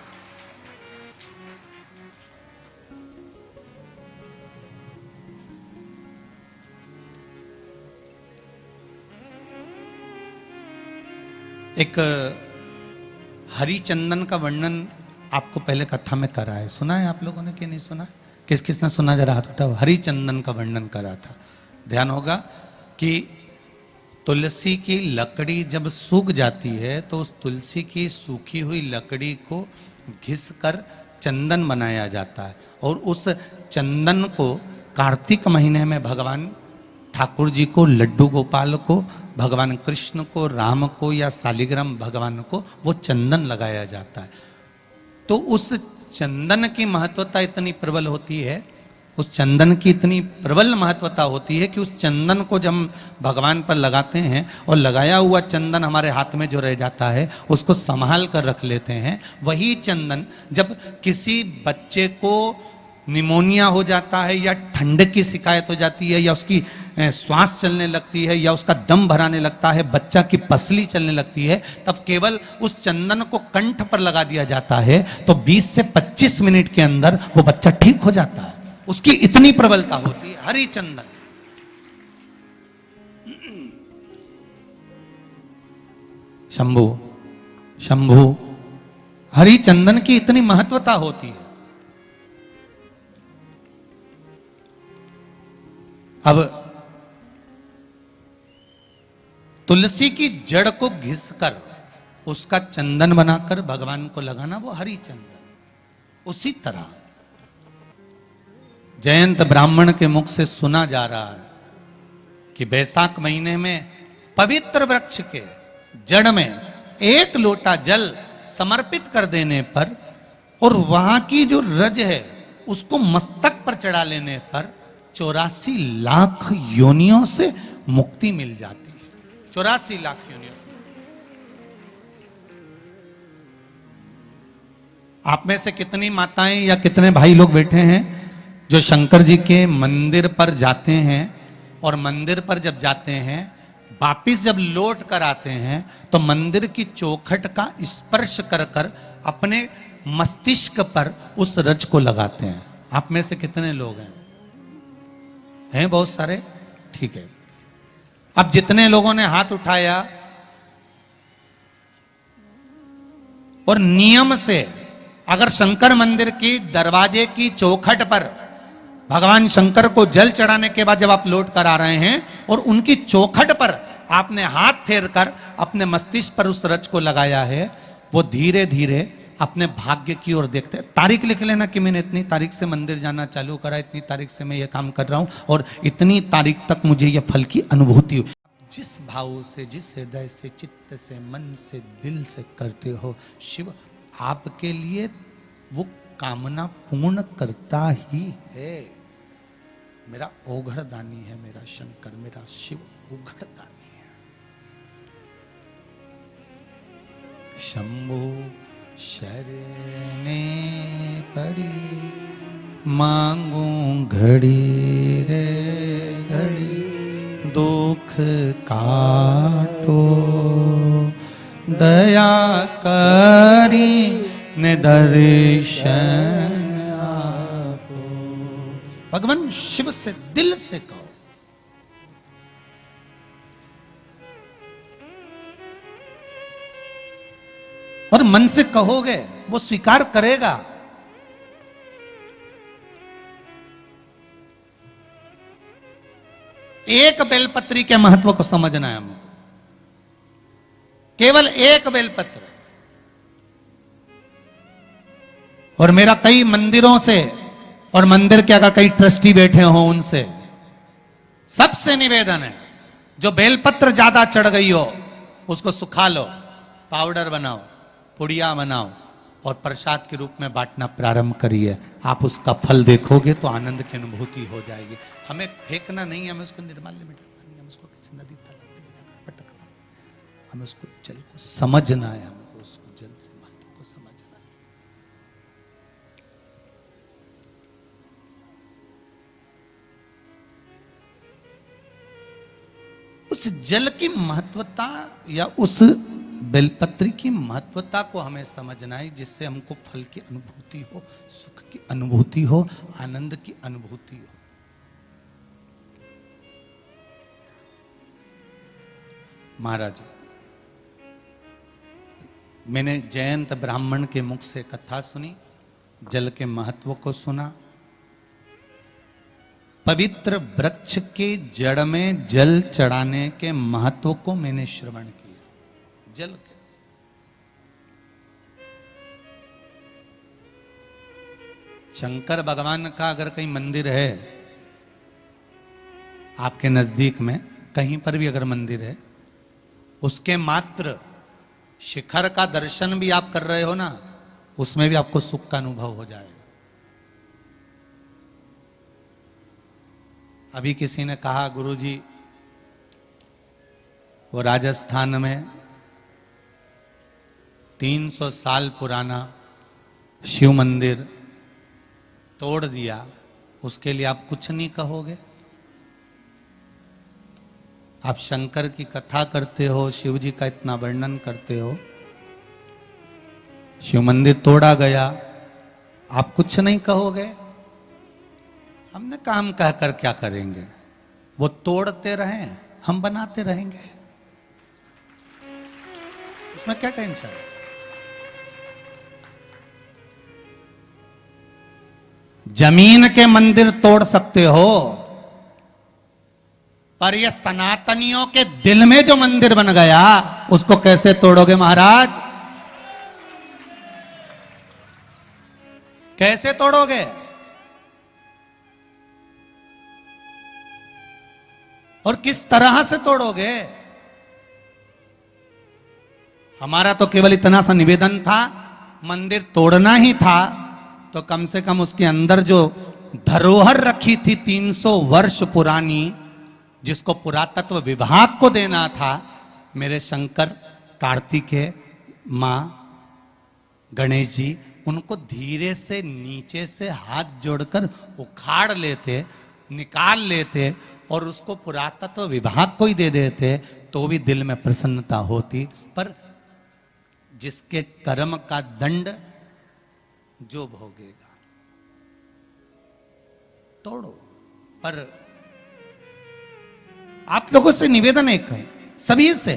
एक हरिचंदन का वर्णन आपको पहले कथा में करा है, सुना है आप लोगों ने कि नहीं सुना है? किस किसने सुना, जरा हाथ उठाओ। हरिचंदन का वर्णन करा था। ध्यान होगा कि तुलसी की लकड़ी जब सूख जाती है तो उस तुलसी की सूखी हुई लकड़ी को घिस कर चंदन बनाया जाता है, और उस चंदन को कार्तिक महीने में भगवान ठाकुर जी को, लड्डू गोपाल को, भगवान कृष्ण को, राम को या शालिग्राम भगवान को वो चंदन लगाया जाता है। तो उस चंदन की महत्वता इतनी प्रबल होती है, उस चंदन की इतनी प्रबल महत्वता होती है कि उस चंदन को जब हम भगवान पर लगाते हैं और लगाया हुआ चंदन हमारे हाथ में जो रह जाता है उसको संभाल कर रख लेते हैं, वही चंदन जब किसी बच्चे को निमोनिया हो जाता है या ठंड की शिकायत हो जाती है या उसकी श्वास चलने लगती है या उसका दम भराने लगता है, बच्चा की पसली चलने लगती है, तब केवल उस चंदन को कंठ पर लगा दिया जाता है तो 20 से 25 मिनट के अंदर वो बच्चा ठीक हो जाता है। उसकी इतनी प्रबलता होती है हरि चंदन। शंभु शंभु हरि चंदन की इतनी महत्वता होती है। अब तुलसी की जड़ को घिसकर उसका चंदन बनाकर भगवान को लगाना, वो हरि चंदन। उसी तरह जयंत ब्राह्मण के मुख से सुना जा रहा है कि वैशाख महीने में पवित्र वृक्ष के जड़ में एक लोटा जल समर्पित कर देने पर और वहां की जो रज है उसको मस्तक पर चढ़ा लेने पर 84 लाख योनियों से मुक्ति मिल जाती है। 84 लाख योनियों से। आप में से कितनी माताएं या कितने भाई लोग बैठे हैं जो शंकर जी के मंदिर पर जाते हैं और मंदिर पर जब जाते हैं वापिस जब लौट कर आते हैं तो मंदिर की चौखट का स्पर्श कर कर अपने मस्तिष्क पर उस रज को लगाते हैं? आप में से कितने लोग हैं बहुत सारे, ठीक है। अब जितने लोगों ने हाथ उठाया और नियम से अगर शंकर मंदिर की दरवाजे की चौखट पर भगवान शंकर को जल चढ़ाने के बाद जब आप लौट कर आ रहे हैं और उनकी चौखट पर आपने हाथ फेर कर अपने मस्तिष्क पर उस रज को लगाया है, वो धीरे धीरे अपने भाग्य की ओर देखते हैं। तारीख लिख लेना कि मैंने इतनी तारीख से मंदिर जाना चालू करा, इतनी तारीख से मैं ये काम कर रहा हूं और इतनी तारीख तक मुझे ये फल की अनुभूति हुई। जिस भाव से, जिस हृदय से, चित्त से, मन से, दिल से करते हो, शिव आपके लिए वो कामना पूर्ण करता ही है। मेरा ओघड़ दानी है मेरा शंकर, मेरा शिव ओघड़ दानी है। शंभु शरणे पड़ी मांगू घड़ी रे घड़ी, दुख काटो दया करी ने दर्शन आपो। भगवान शिव से दिल से कहो। और मन से कहोगे वो स्वीकार करेगा। एक बेलपत्री के महत्व को समझना है हमको। केवल एक बेलपत्र। और मेरा कई मंदिरों से और मंदिर के अगर कई ट्रस्टी बैठे हो उनसे सबसे निवेदन है, जो बेलपत्र ज्यादा चढ़ गई हो उसको सुखा लो, पाउडर बनाओ, पुड़िया बनाओ और प्रसाद के रूप में बांटना प्रारंभ करिए। आप उसका फल देखोगे तो आनंद की अनुभूति हो जाएगी। हमें फेंकना नहीं है, हमें उसको निर्माल्य में डालना नहीं, हमें उसको किसी नदी तालाब में ले जाकर पटकना, हमें उसको जल को समझना है, हमको उसको जल से महत्व को समझना है। उस जल की महत्वता या उस बेलपत्री की महत्वता को हमें समझना है, जिससे हमको फल की अनुभूति हो, सुख की अनुभूति हो, आनंद की अनुभूति हो। महाराज मैंने जयंत ब्राह्मण के मुख से कथा सुनी, जल के महत्व को सुना, पवित्र वृक्ष के जड़ में जल चढ़ाने के महत्व को मैंने श्रवण किया। जल के शंकर भगवान का अगर कहीं मंदिर है आपके नजदीक में, कहीं पर भी अगर मंदिर है, उसके मात्र शिखर का दर्शन भी आप कर रहे हो ना, उसमें भी आपको सुख का अनुभव हो जाएगा। अभी किसी ने कहा गुरुजी वो राजस्थान में 300 साल पुराना शिव मंदिर तोड़ दिया, उसके लिए आप कुछ नहीं कहोगे? आप शंकर की कथा करते हो, शिव जी का इतना वर्णन करते हो, शिव मंदिर तोड़ा गया, आप कुछ नहीं कहोगे? हमने काम कहकर क्या करेंगे? वो तोड़ते रहें, हम बनाते रहेंगे, उसमें क्या टेंशन है? जमीन के मंदिर तोड़ सकते हो, पर ये सनातनियों के दिल में जो मंदिर बन गया उसको कैसे तोड़ोगे महाराज? कैसे तोड़ोगे? और किस तरह से तोड़ोगे? हमारा तो केवल इतना सा निवेदन था, मंदिर तोड़ना ही था तो कम से कम उसके अंदर जो धरोहर रखी थी 300 वर्ष पुरानी, जिसको पुरातत्व विभाग को देना था, मेरे शंकर, कार्तिकेय, मां, गणेश जी, उनको धीरे से नीचे से हाथ जोड़कर उखाड़ लेते, निकाल लेते और उसको पुरातत्व विभाग को ही दे देते तो भी दिल में प्रसन्नता होती। पर जिसके कर्म का दंड जो भोगेगा। तोड़ो। पर आप लोगों से निवेदन एक है, सभी से,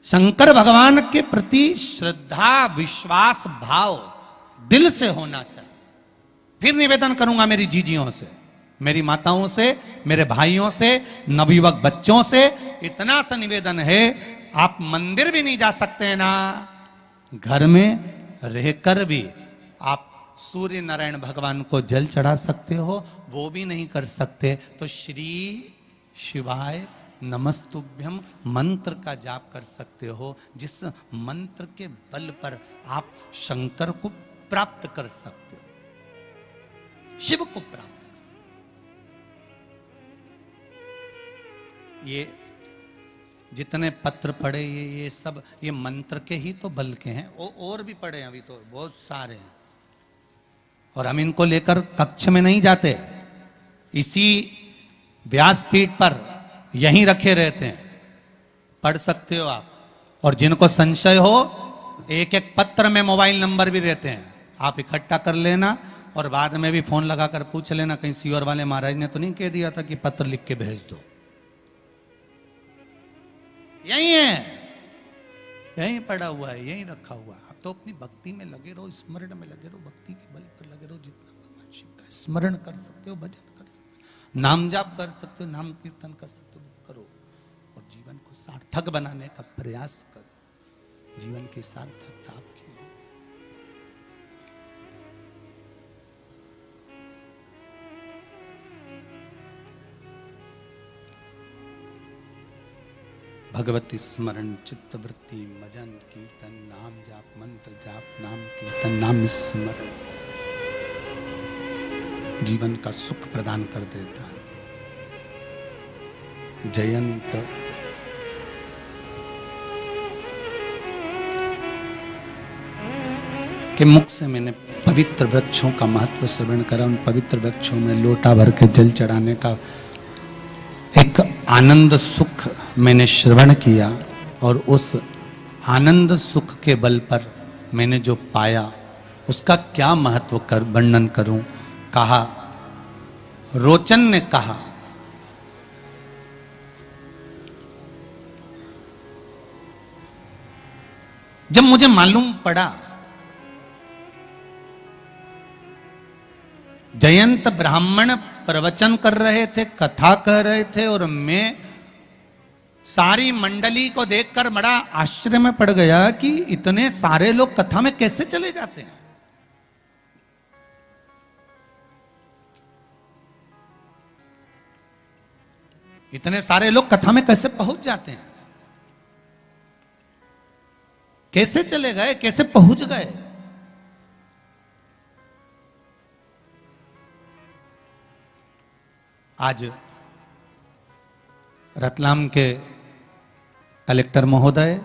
शंकर भगवान के प्रति श्रद्धा, विश्वास, भाव दिल से होना चाहिए। फिर निवेदन करूंगा मेरी जीजियों से, मेरी माताओं से, मेरे भाइयों से, नवयुवक बच्चों से, इतना सा निवेदन है, आप मंदिर भी नहीं जा सकते हैं ना, घर में रहकर भी आप सूर्य नारायण भगवान को जल चढ़ा सकते हो, वो भी नहीं कर सकते तो श्री शिवाय नमस्तुभ्यम मंत्र का जाप कर सकते हो, जिस मंत्र के बल पर आप शंकर को प्राप्त कर सकते हो, शिव को प्राप्त कर। ये जितने पत्र पढ़े, ये सब ये मंत्र के ही तो बल के हैं, और भी पढ़े अभी तो बहुत सारे हैं, और हम इनको लेकर कक्ष में नहीं जाते, इसी व्यासपीठ पर यहीं रखे रहते हैं, पढ़ सकते हो आप। और जिनको संशय हो, एक एक पत्र में मोबाइल नंबर भी रहते हैं, आप इकट्ठा कर लेना और बाद में भी फोन लगाकर पूछ लेना, कहीं सीओर वाले महाराज ने तो नहीं कह दिया था कि पत्र लिख के भेज दो। यही है, यहीं पड़ा हुआ है, यहीं रखा हुआ है। आप तो अपनी भक्ति में लगे रहो, स्मरण में लगे रहो, भक्ति के बल पर लगे रहो, जितना भगवान शिव का स्मरण कर सकते हो, भजन कर सकते हो, नाम जाप कर सकते हो, नाम कीर्तन कर सकते हो, करो और जीवन को सार्थक बनाने का प्रयास करो। जीवन की सार्थकता आपकी हो। भगवती स्मरण, चित्त वृत्ति, भजन कीर्तन, नाम जाप, मंत्र जाप, नाम कीर्तन, नाम स्मरण जीवन का सुख प्रदान कर देता है। जयंत के मुख से मैंने पवित्र वृक्षों का महत्व श्रवण करा, उन पवित्र वृक्षों में लोटा भर के जल चढ़ाने का एक आनंद सुख मैंने श्रवण किया, और उस आनंद सुख के बल पर मैंने जो पाया उसका क्या महत्व कर वर्णन करूं। कहा, रोचन ने कहा, जब मुझे मालूम पड़ा जयंत ब्राह्मण प्रवचन कर रहे थे, कथा कह रहे थे, और मैं सारी मंडली को देखकर बड़ा आश्चर्य में पड़ गया कि इतने सारे लोग कथा में कैसे चले जाते हैं। इतने सारे लोग कथा में कैसे पहुंच जाते हैं, कैसे चले गए, कैसे पहुंच गए। आज रतलाम के कलेक्टर महोदय,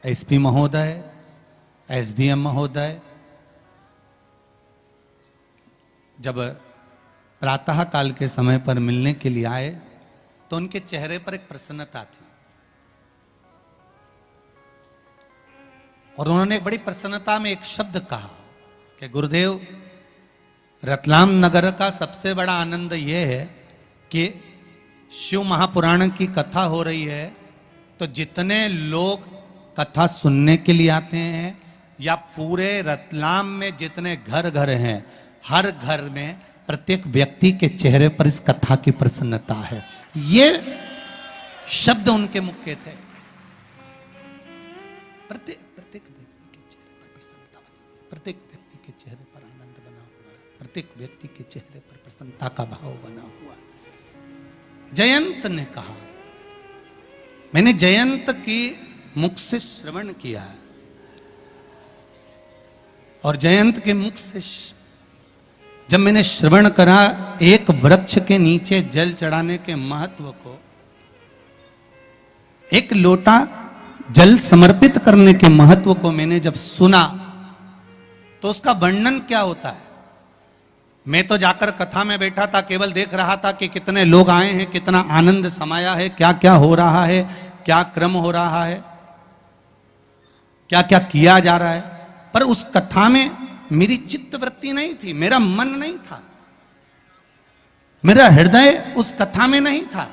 एसपी महोदय, एसडीएम महोदय जब प्रातः काल के समय पर मिलने के लिए आए तो उनके चेहरे पर एक प्रसन्नता थी, और उन्होंने एक बड़ी प्रसन्नता में एक शब्द कहा कि गुरुदेव, रतलाम नगर का सबसे बड़ा आनंद यह है कि शिव महापुराण की कथा हो रही है तो जितने लोग कथा सुनने के लिए आते हैं, या पूरे रतलाम में जितने घर घर हैं, हर घर में प्रत्येक व्यक्ति के चेहरे पर इस कथा की प्रसन्नता है। ये शब्द उनके मुख के थे। प्रत्येक व्यक्ति के चेहरे पर प्रसन्नता बनी है, प्रत्येक व्यक्ति के चेहरे पर आनंद बना हुआ है, प्रत्येक व्यक्ति के चेहरे पर प्रसन्नता का भाव बना हुआ है। जयंत ने कहा, मैंने जयंत की मुख से श्रवण किया है, और जयंत के मुख से जब मैंने श्रवण करा एक वृक्ष के नीचे जल चढ़ाने के महत्व को, एक लोटा जल समर्पित करने के महत्व को मैंने जब सुना तो उसका वर्णन क्या होता है। मैं तो जाकर कथा में बैठा था, केवल देख रहा था कि कितने लोग आए हैं, कितना आनंद समाया है, क्या क्या हो रहा है, क्या क्रम हो रहा है, क्या क्या किया जा रहा है। पर उस कथा में मेरी चित्त वृत्ति नहीं थी, मेरा मन नहीं था, मेरा हृदय उस कथा में नहीं था।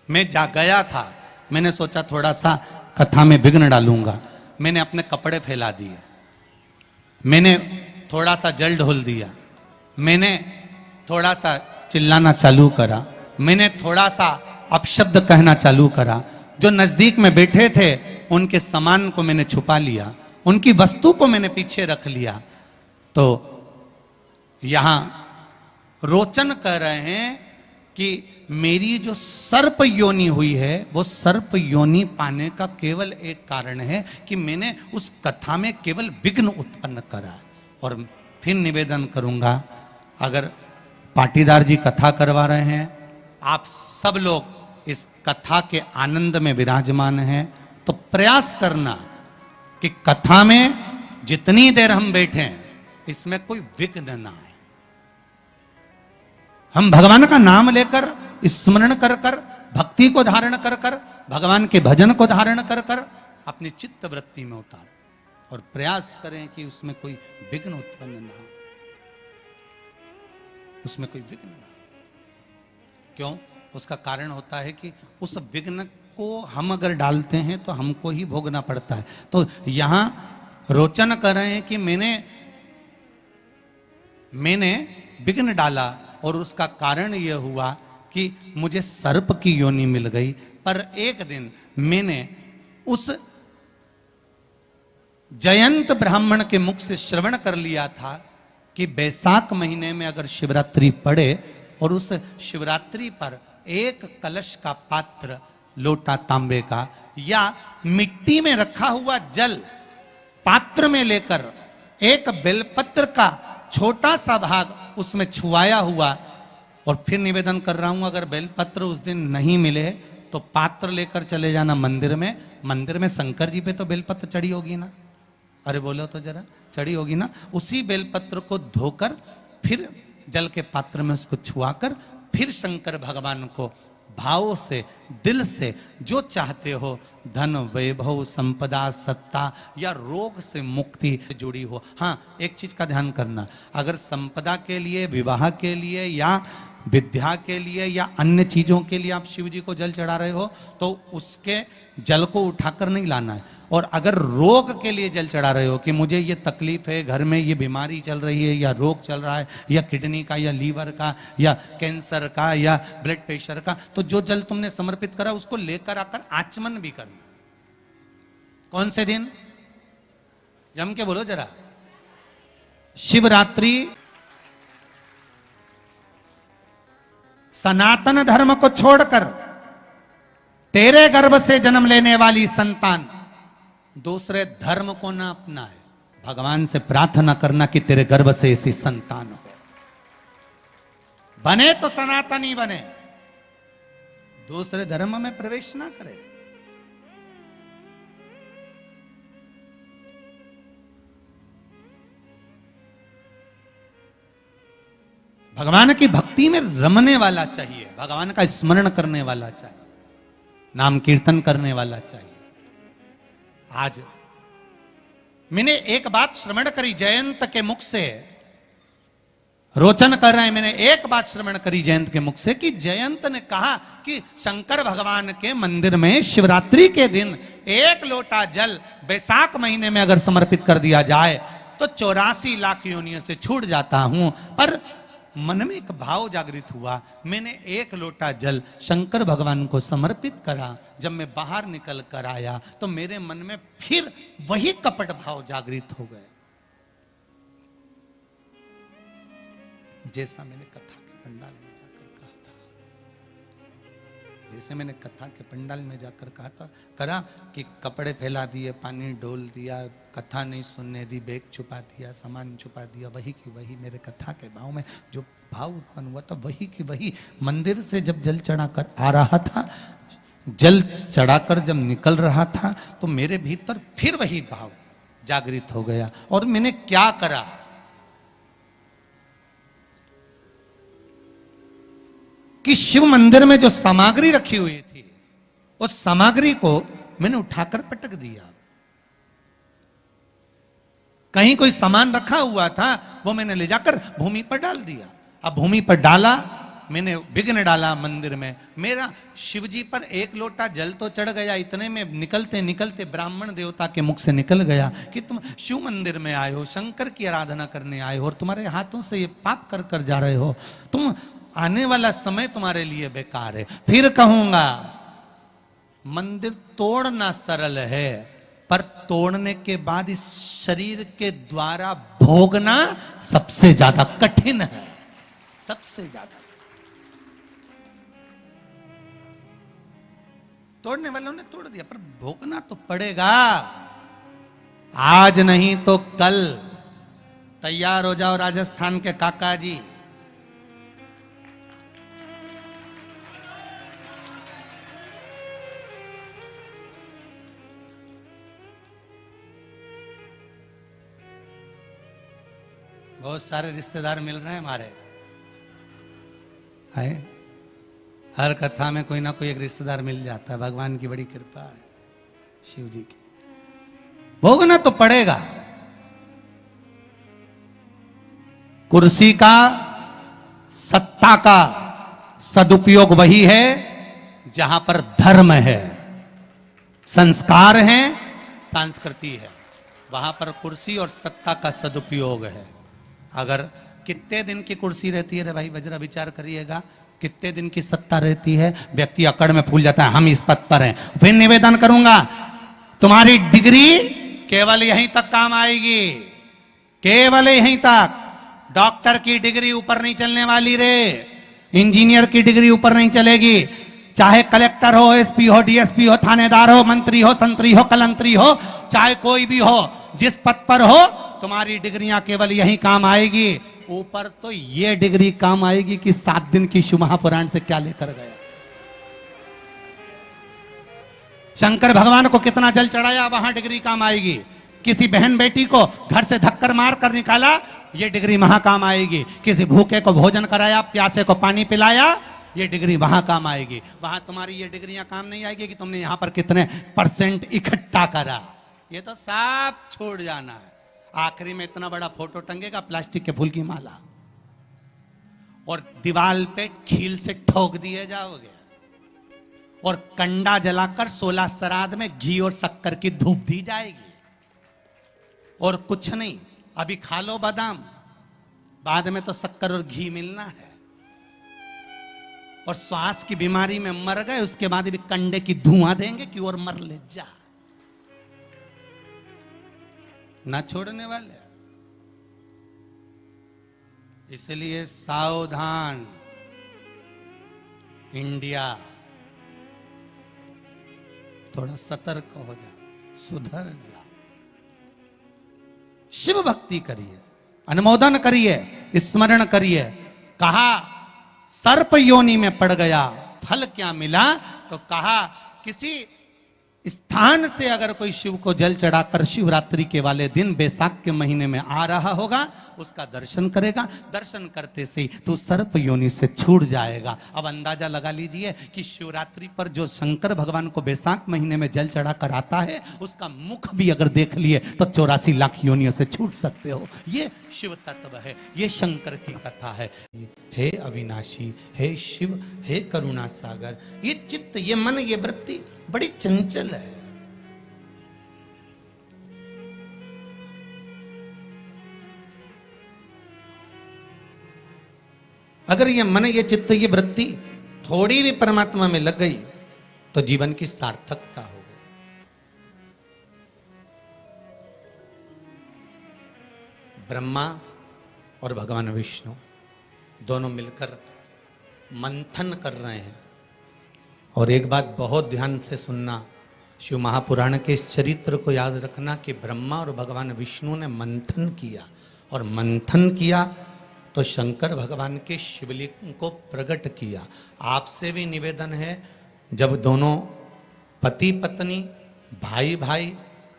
मैं जा गया था, मैंने सोचा थोड़ा सा कथा में विघ्न डालूंगा, मैंने अपने कपड़े फैला दिए, मैंने थोड़ा सा जल ढोल दिया, मैंने थोड़ा सा चिल्लाना चालू करा, मैंने थोड़ा सा अपशब्द कहना चालू करा। जो नजदीक में बैठे थे उनके सामान को मैंने छुपा लिया, उनकी वस्तु को मैंने पीछे रख लिया। तो यहां रोचन कह रहे हैं कि मेरी जो सर्प योनि हुई है वो सर्प योनि पाने का केवल एक कारण है कि मैंने उस कथा में केवल विघ्न उत्पन्न करा। और फिर निवेदन करूंगा, अगर पाटीदार जी कथा करवा रहे हैं, आप सब लोग इस कथा के आनंद में विराजमान हैं, तो प्रयास करना कि कथा में जितनी देर हम बैठे इसमें कोई विघ्न ना आए। हम भगवान का नाम लेकर, स्मरण कर कर, भक्ति को धारण कर कर, भगवान के भजन को धारण कर कर अपनी चित्त वृत्ति में उतारें और प्रयास करें कि उसमें कोई विघ्न उत्पन्न ना हो, उसमें कोई विघ्न ना हो। क्यों? उसका कारण होता है कि उस विघ्न को हम अगर डालते हैं तो हमको ही भोगना पड़ता है। तो यहां रोचन कर रहे हैं कि मैंने विघ्न डाला और उसका कारण यह हुआ कि मुझे सर्प की योनि मिल गई। पर एक दिन मैंने उस जयंत ब्राह्मण के मुख से श्रवण कर लिया था कि बैसाख महीने में अगर शिवरात्रि पड़े और उस शिवरात्रि पर एक कलश का पात्र, लोटा तांबे का या मिट्टी में रखा हुआ जल पात्र में लेकर एक बेलपत्र का छोटा सा भाग उसमें छुआया हुआ, और फिर निवेदन कर रहा हूं अगर बेलपत्र उस दिन नहीं मिले तो पात्र लेकर चले जाना मंदिर में। मंदिर में शंकर जी पे तो बेलपत्र चढ़ी होगी ना, अरे बोलो तो जरा, चढ़ी होगी ना। उसी बेलपत्र को धोकर फिर जल के पात्र में उसको छुआकर फिर शंकर भगवान को भाव से, दिल से जो चाहते हो, धन, वैभव, संपदा, सत्ता या रोग से मुक्ति जुड़ी हो। हाँ, एक चीज का ध्यान करना, अगर संपदा के लिए, विवाह के लिए या विद्या के लिए या अन्य चीजों के लिए आप शिव जी को जल चढ़ा रहे हो तो उसके जल को उठाकर नहीं लाना है। और अगर रोग के लिए जल चढ़ा रहे हो कि मुझे ये तकलीफ है, घर में ये बीमारी चल रही है या रोग चल रहा है या किडनी का या लीवर का या कैंसर का या ब्लड प्रेशर का, तो जो जल तुमने समर्पित करा उसको लेकर आकर आचमन भी करना। कौन से दिन? जम के बोलो जरा। शिवरात्रि। सनातन धर्म को छोड़कर तेरे गर्भ से जन्म लेने वाली संतान दूसरे धर्म को ना अपनाए। भगवान से प्रार्थना करना कि तेरे गर्भ से ऐसी संतान हो, बने तो सनातनी बने, दूसरे धर्म में प्रवेश ना करे। भगवान की भक्ति में रमने वाला चाहिए, भगवान का स्मरण करने वाला चाहिए, नाम कीर्तन करने वाला चाहिए। आज मैंने एक बात श्रवण करी जयंत के मुख से, रोचन कर रहे हैं, मैंने एक बात श्रवण करी जयंत के मुख से कि जयंत ने कहा कि शंकर भगवान के मंदिर में शिवरात्रि के दिन 1 लोटा जल बैसाख महीने में अगर समर्पित कर दिया जाए तो 84 लाख योनियों से छूट जाता हूं। पर मन में एक भाव जागृत हुआ, मैंने 1 लोटा जल शंकर भगवान को समर्पित करा, जब मैं बाहर निकल कर आया तो मेरे मन में फिर वही कपट भाव जागृत हो गए, जैसा मैंने कथा के पंडाल में जाकर कहा था, जैसे मैंने कथा के पंडाल में जाकर कहा था करा कि कपड़े फैला दिए, पानी डोल दिया, कथा नहीं सुनने दी, बैग छुपा दिया, सामान छुपा दिया, वही की वही मेरे कथा के भाव में जो भाव उत्पन्न हुआ था वही की वही मंदिर से जब जल चढ़ाकर आ रहा था, जल चढ़ाकर जब निकल रहा था तो मेरे भीतर फिर वही भाव जागृत हो गया। और मैंने क्या करा, कि शिव मंदिर में जो सामग्री रखी हुई थी उस सामग्री को मैंने उठाकर पटक दिया। कहीं कोई सामान रखा हुआ था वो मैंने ले जाकर भूमि पर डाल दिया। अब भूमि पर डाला, मैंने विघ्न डाला मंदिर में, मेरा शिवजी पर 1 लोटा जल तो चढ़ गया, इतने में निकलते निकलते ब्राह्मण देवता के मुख से निकल गया कि तुम शिव मंदिर में आए हो, शंकर की आराधना करने आए हो और तुम्हारे हाथों से ये पाप कर कर जा रहे हो, तुम आने वाला समय तुम्हारे लिए बेकार है। फिर कहूंगा मंदिर तोड़ना सरल है, पर तोड़ने के बाद इस शरीर के द्वारा भोगना सबसे ज्यादा कठिन है, सबसे ज्यादा। तोड़ने वालों ने तोड़ दिया, पर भोगना तो पड़ेगा, आज नहीं तो कल। तैयार हो जाओ राजस्थान के काका जी। बहुत सारे रिश्तेदार मिल रहे हैं हमारे, है हर कथा में कोई ना कोई एक रिश्तेदार मिल जाता है, भगवान की बड़ी कृपा है, शिव जी की। भोगना तो पड़ेगा। कुर्सी का, सत्ता का सदुपयोग वही है जहां पर धर्म है, संस्कार है, संस्कृति है, वहां पर कुर्सी और सत्ता का सदुपयोग है। अगर कितने दिन की कुर्सी रहती है रे भाई, वज्रा विचार करिएगा, कितने दिन की सत्ता रहती है, व्यक्ति अकड़ में फूल जाता है, हम इस पद पर हैं। फिर निवेदन करूंगा, तुम्हारी डिग्री केवल यहीं तक काम आएगी, केवल यहीं तक। डॉक्टर की डिग्री ऊपर नहीं चलने वाली रे, इंजीनियर की डिग्री ऊपर नहीं चलेगी, चाहे कलेक्टर हो, एसपी हो, डीएसपी हो, थानेदार हो, मंत्री हो, संतरी हो, कलंतरी हो, चाहे कोई भी हो, जिस पद पर हो तुम्हारी डिग्रियां केवल यही काम आएगी। ऊपर तो ये डिग्री काम आएगी कि 7 दिन की शिव महापुराण से क्या लेकर गया। शंकर भगवान को कितना जल चढ़ाया, वहां डिग्री काम आएगी। किसी बहन बेटी को घर से धक्कर मार कर निकाला, ये डिग्री वहां काम आएगी। किसी भूखे को भोजन कराया, प्यासे को पानी पिलाया, ये डिग्री वहां काम आएगी, वहां तुम्हारी ये डिग्रियां काम नहीं आएगी कि तुमने यहां पर कितने परसेंट इकट्ठा करा। ये तो सब छोड़ जाना है। आखिरी में इतना बड़ा फोटो टंगेगा प्लास्टिक के फूल की माला, और दीवार पे खील से ठोक दिए जाओगे, और कंडा जलाकर 16 श्राद्ध में घी और शक्कर की धूप दी जाएगी, और कुछ नहीं। अभी खा लो बादाम, बाद में तो शक्कर और घी मिलना है। और श्वास की बीमारी में मर गए, उसके बाद भी कंडे की धुआं देंगे कि और मर ले जा, ना छोड़ने वाले। इसलिए सावधान इंडिया, थोड़ा सतर्क हो जा, सुधर जा। शिव भक्ति करिए, अनुमोदन करिए, स्मरण करिए। कहा सर्प योनि में पड़ गया, फल क्या मिला? तो कहा किसी स्थान से अगर कोई शिव को जल चढ़ाकर शिवरात्रि के वाले दिन बैसाख के महीने में आ रहा होगा, उसका दर्शन करेगा, दर्शन करते से ही तो सर्प योनि से छूट जाएगा। अब अंदाजा लगा लीजिए कि शिवरात्रि पर जो शंकर भगवान को बैसाख महीने में जल चढ़ाकर आता है, उसका मुख भी अगर देख लिए तो 84 लाख योनियों से छूट सकते हो। ये शिव तत्व है, ये शंकर की कथा है। हे अविनाशी, हे शिव, हे करुणा सागर, ये चित्त, ये मन, ये वृत्ति बड़ी चंचल है। अगर ये मन, ये चित्त, ये वृत्ति थोड़ी भी परमात्मा में लग गई तो जीवन की सार्थकता हो गई। ब्रह्मा और भगवान विष्णु दोनों मिलकर मंथन कर रहे हैं। और एक बात बहुत ध्यान से सुनना, शिव महापुराण के इस चरित्र को याद रखना कि ब्रह्मा और भगवान विष्णु ने मंथन किया, और मंथन किया तो शंकर भगवान के शिवलिंग को प्रकट किया। आपसे भी निवेदन है, जब दोनों पति पत्नी, भाई भाई,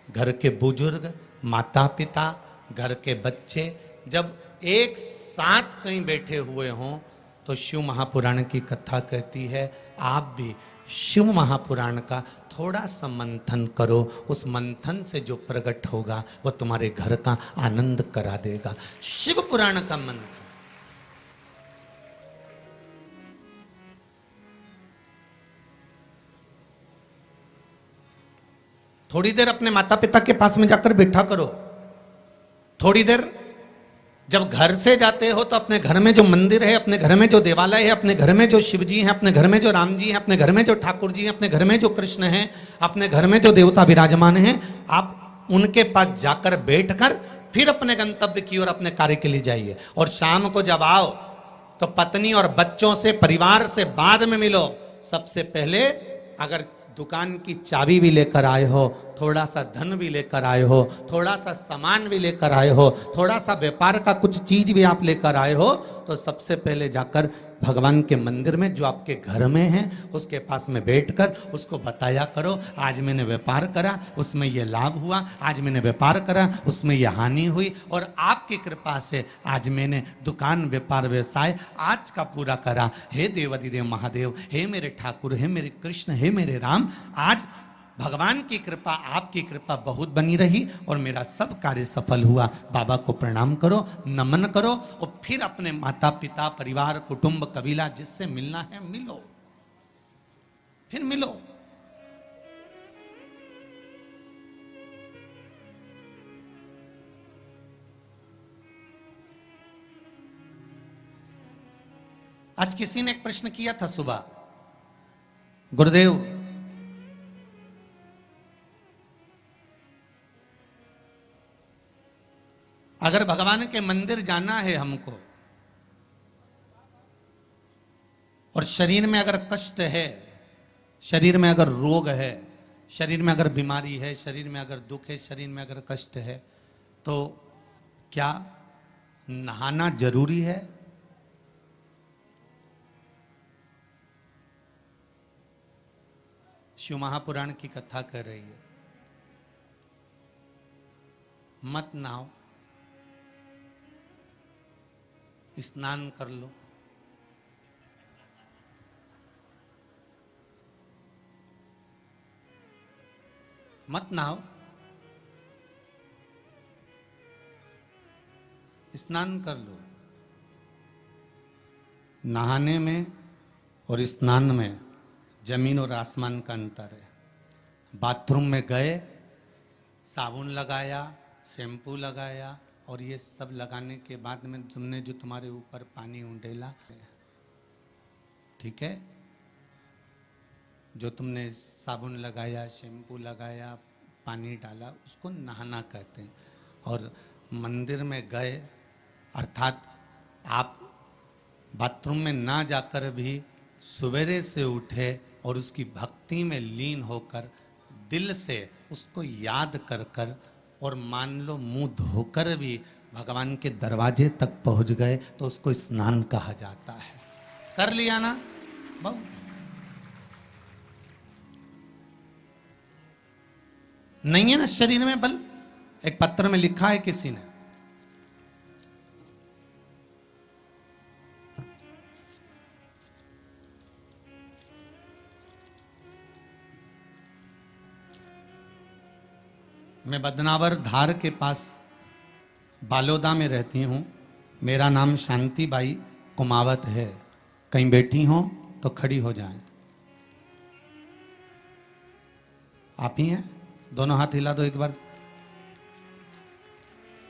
घर के बुजुर्ग, माता पिता, घर के बच्चे जब एक साथ कहीं बैठे हुए हों, तो शिव महापुराण की कथा कहती है आप भी शिव महापुराण का थोड़ा सा मंथन करो। उस मंथन से जो प्रकट होगा वो तुम्हारे घर का आनंद करा देगा। शिव पुराण का मंथन। थोड़ी देर अपने माता पिता के पास में जाकर बैठा करो। थोड़ी देर जब घर से जाते हो तो अपने घर में जो मंदिर है, अपने घर में जो देवालय है, अपने घर में जो शिव जी हैं, अपने घर में जो राम जी हैं, अपने घर में जो ठाकुर जी हैं, अपने घर में जो कृष्ण हैं, अपने घर में जो देवता विराजमान हैं, आप उनके पास जाकर बैठकर फिर अपने गंतव्य की ओर अपने कार्य के लिए जाइए। और शाम को जब आओ तो पत्नी और बच्चों से, परिवार से बाद में मिलो। सबसे पहले अगर दुकान की चाबी भी लेकर आए हो, थोड़ा सा धन भी लेकर आए हो, थोड़ा सा सामान भी लेकर आए हो, थोड़ा सा व्यापार का कुछ चीज भी आप लेकर आए हो, तो सबसे पहले जाकर भगवान के मंदिर में जो आपके घर में है उसके पास में बैठकर उसको बताया करो, आज मैंने व्यापार करा उसमें ये लाभ हुआ, आज मैंने व्यापार करा उसमें ये हानि हुई, और आपकी कृपा से आज मैंने दुकान, व्यापार, व्यवसाय आज का पूरा करा। हे देवाधिदेव महादेव, हे मेरे ठाकुर, हे मेरे कृष्ण, हे मेरे राम, आज भगवान की कृपा, आपकी कृपा बहुत बनी रही और मेरा सब कार्य सफल हुआ। बाबा को प्रणाम करो, नमन करो, और फिर अपने माता पिता, परिवार, कुटुंब, कबीला जिससे मिलना है मिलो, फिर मिलो। आज किसी ने एक प्रश्न किया था सुबह, गुरुदेव अगर भगवान के मंदिर जाना है हमको, और शरीर में अगर कष्ट है, शरीर में अगर रोग है, शरीर में अगर बीमारी है, शरीर में अगर दुख है, शरीर में अगर कष्ट है, तो क्या नहाना जरूरी है? शिव महापुराण की कथा कर रही है, मत नहाओ, स्नान कर लो, मत नहाओ, स्नान कर लो। नहाने में और स्नान में जमीन और आसमान का अंतर है। बाथरूम में गए, साबुन लगाया, शैम्पू लगाया, और ये सब लगाने के बाद में तुमने जो तुम्हारे ऊपर पानी उंडेला, ठीक है, जो तुमने साबुन लगाया, शैम्पू लगाया, पानी डाला, उसको नहाना कहते हैं। और मंदिर में गए, अर्थात आप बाथरूम में ना जाकर भी सवेरे से उठे और उसकी भक्ति में लीन होकर दिल से उसको याद कर कर, और मान लो मुंह धोकर भी भगवान के दरवाजे तक पहुंच गए, तो उसको स्नान कहा जाता है। कर लिया ना बहुत। नहीं है ना शरीर में बल। एक पत्र में लिखा है किसी ने, मैं बदनावर धार के पास बालोदा में रहती हूँ। मेरा नाम शांति बाई कुमावत है। कहीं बैठी हो तो खड़ी हो जाएं। आप ही हैं? दोनों हाथ हिला दो एक बार।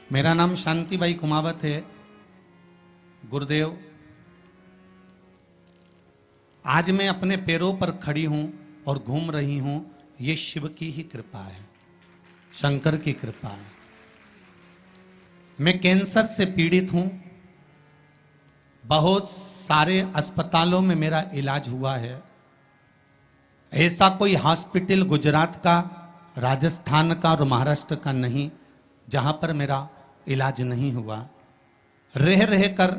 मेरा नाम शांति बाई कुमावत है। गुरुदेव, आज मैं अपने पैरों पर खड़ी हूं और घूम रही हूं, ये शिव की ही कृपा है, शंकर की कृपा है। मैं कैंसर से पीड़ित हूं। बहुत सारे अस्पतालों में मेरा इलाज हुआ है। ऐसा कोई हॉस्पिटल गुजरात का, राजस्थान का और महाराष्ट्र का नहीं जहां पर मेरा इलाज नहीं हुआ। रह रह कर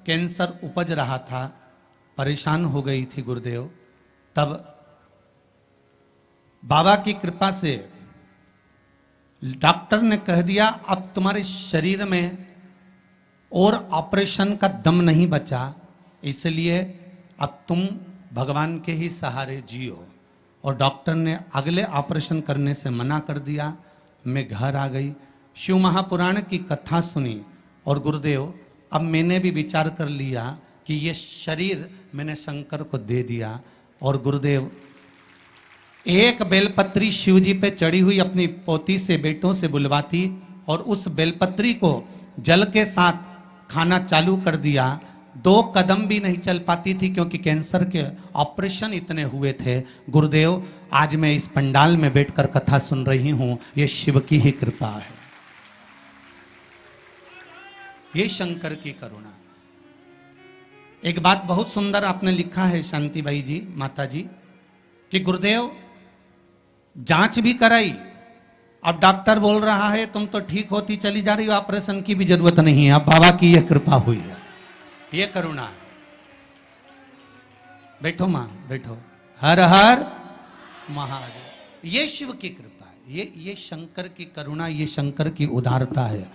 कैंसर उपज रहा था, परेशान हो गई थी गुरुदेव। तब बाबा की कृपा से डॉक्टर ने कह दिया, अब तुम्हारे शरीर में और ऑपरेशन का दम नहीं बचा, इसलिए अब तुम भगवान के ही सहारे जियो। और डॉक्टर ने अगले ऑपरेशन करने से मना कर दिया। मैं घर आ गई, शिव महापुराण की कथा सुनी, और गुरुदेव अब मैंने भी विचार कर लिया कि ये शरीर मैंने शंकर को दे दिया। और गुरुदेव, एक बेलपत्री शिव जी पे चढ़ी हुई अपनी पोती से, बेटों से बुलवाती, और उस बेलपत्री को जल के साथ खाना चालू कर दिया। 2 कदम भी नहीं चल पाती थी क्योंकि कैंसर के ऑपरेशन इतने हुए थे। गुरुदेव, आज मैं इस पंडाल में बैठकर कथा सुन रही हूं, ये शिव की ही कृपा है, ये शंकर की करुणा। एक बात बहुत सुंदर आपने लिखा है शांतिबाई जी, माता जी, कि गुरुदेव जांच भी कराई, अब डॉक्टर बोल रहा है तुम तो ठीक होती चली जा रही हो, ऑपरेशन की भी जरूरत नहीं है। अब बाबा की यह कृपा हुई है, ये करुणा है। बैठो मां, बैठो। हर हर महादेव। ये शिव की कृपा है, ये शंकर की करुणा, ये शंकर की उदारता है,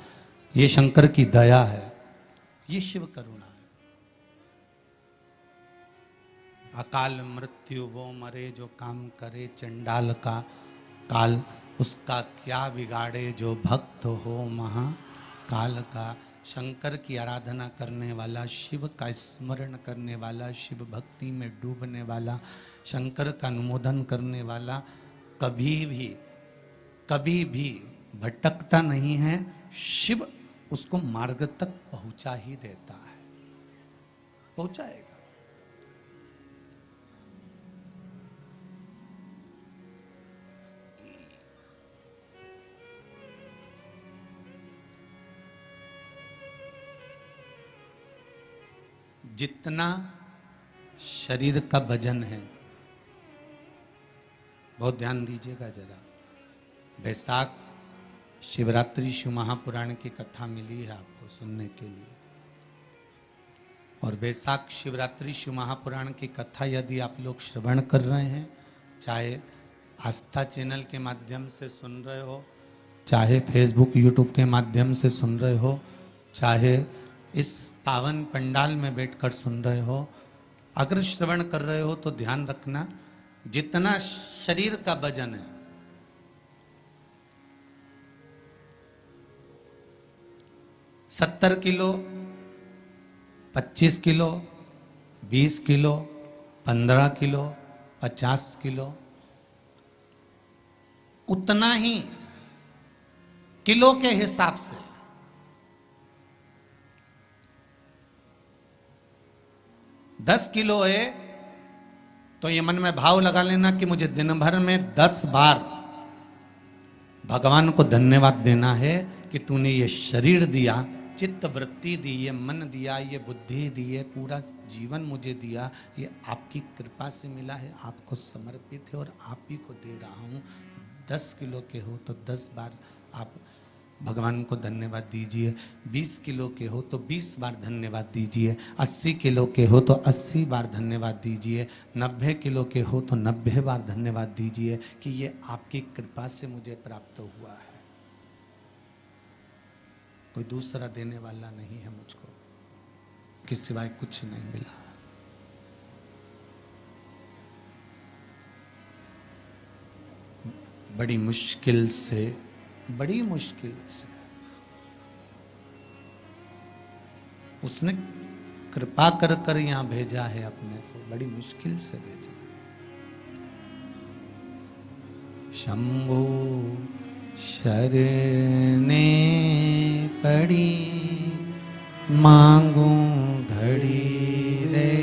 ये शंकर की दया है, ये शिव करुणा है। अकाल मृत्यु वो मरे जो काम करे, चंडाल का काल उसका क्या बिगाड़े, जो भक्त हो महाकाल का। शंकर की आराधना करने वाला, शिव का स्मरण करने वाला, शिव भक्ति में डूबने वाला, शंकर का अनुमोदन करने वाला कभी भी भटकता नहीं है। शिव उसको मार्ग तक पहुंचा ही देता है, पहुंचाएगा। जितना शरीर का वजन है, बहुत ध्यान दीजिएगा जरा। बैसाख शिवरात्रि शिव महापुराण की कथा मिली है आपको सुनने के लिए, और बैसाख शिवरात्रि शिव महापुराण की कथा यदि आप लोग श्रवण कर रहे हैं, चाहे आस्था चैनल के माध्यम से सुन रहे हो, चाहे फेसबुक यूट्यूब के माध्यम से सुन रहे हो, चाहे इस पावन पंडाल में बैठकर सुन रहे हो, अगर श्रवण कर रहे हो तो ध्यान रखना, जितना शरीर का वजन है 70 kilo, 25 kilo, 20 kilo, 15 kilo, 50 kilo, उतना ही किलो के हिसाब से दस किलो है तो ये मन में भाव लगा लेना कि मुझे दिन भर में 10 बार भगवान को धन्यवाद देना है कि तूने ये शरीर दिया, चित्त वृत्ति दी, ये मन दिया, ये बुद्धि दी, ये पूरा जीवन मुझे दिया, ये आपकी कृपा से मिला है, आपको समर्पित है और आप ही को दे रहा हूँ। 10 किलो के हो तो 10 बार आप भगवान को धन्यवाद दीजिए, 20 किलो के हो तो 20 बार धन्यवाद दीजिए, 80 किलो के हो तो 80 बार धन्यवाद दीजिए, 90 किलो के हो तो 90 बार धन्यवाद दीजिए कि ये आपकी कृपा से मुझे प्राप्त हुआ है। कोई दूसरा देने वाला नहीं है मुझको, कि सिवाय कुछ नहीं मिला। बड़ी मुश्किल से उसने कृपा कर कर यहां भेजा है अपने को, बड़ी मुश्किल से भेजा। शंभु शरणे पड़ी मांगू घड़ी रे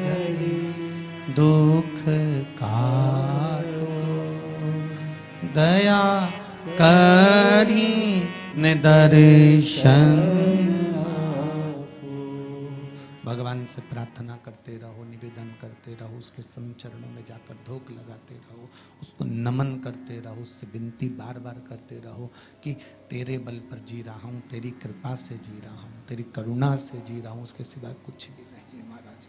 घड़ी, दुख काटो दया करी ने दर्शन। भगवान से प्रार्थना करते रहो, निवेदन करते रहो, उसके चरणों में जाकर धोख लगाते रहो, उसको नमन करते रहो, उससे विनती बार बार करते रहो कि तेरे बल पर जी रहा हूँ, तेरी कृपा से जी रहा हूँ, तेरी करुणा से जी रहा हूँ, उसके सिवाय कुछ भी नहीं है महाराज।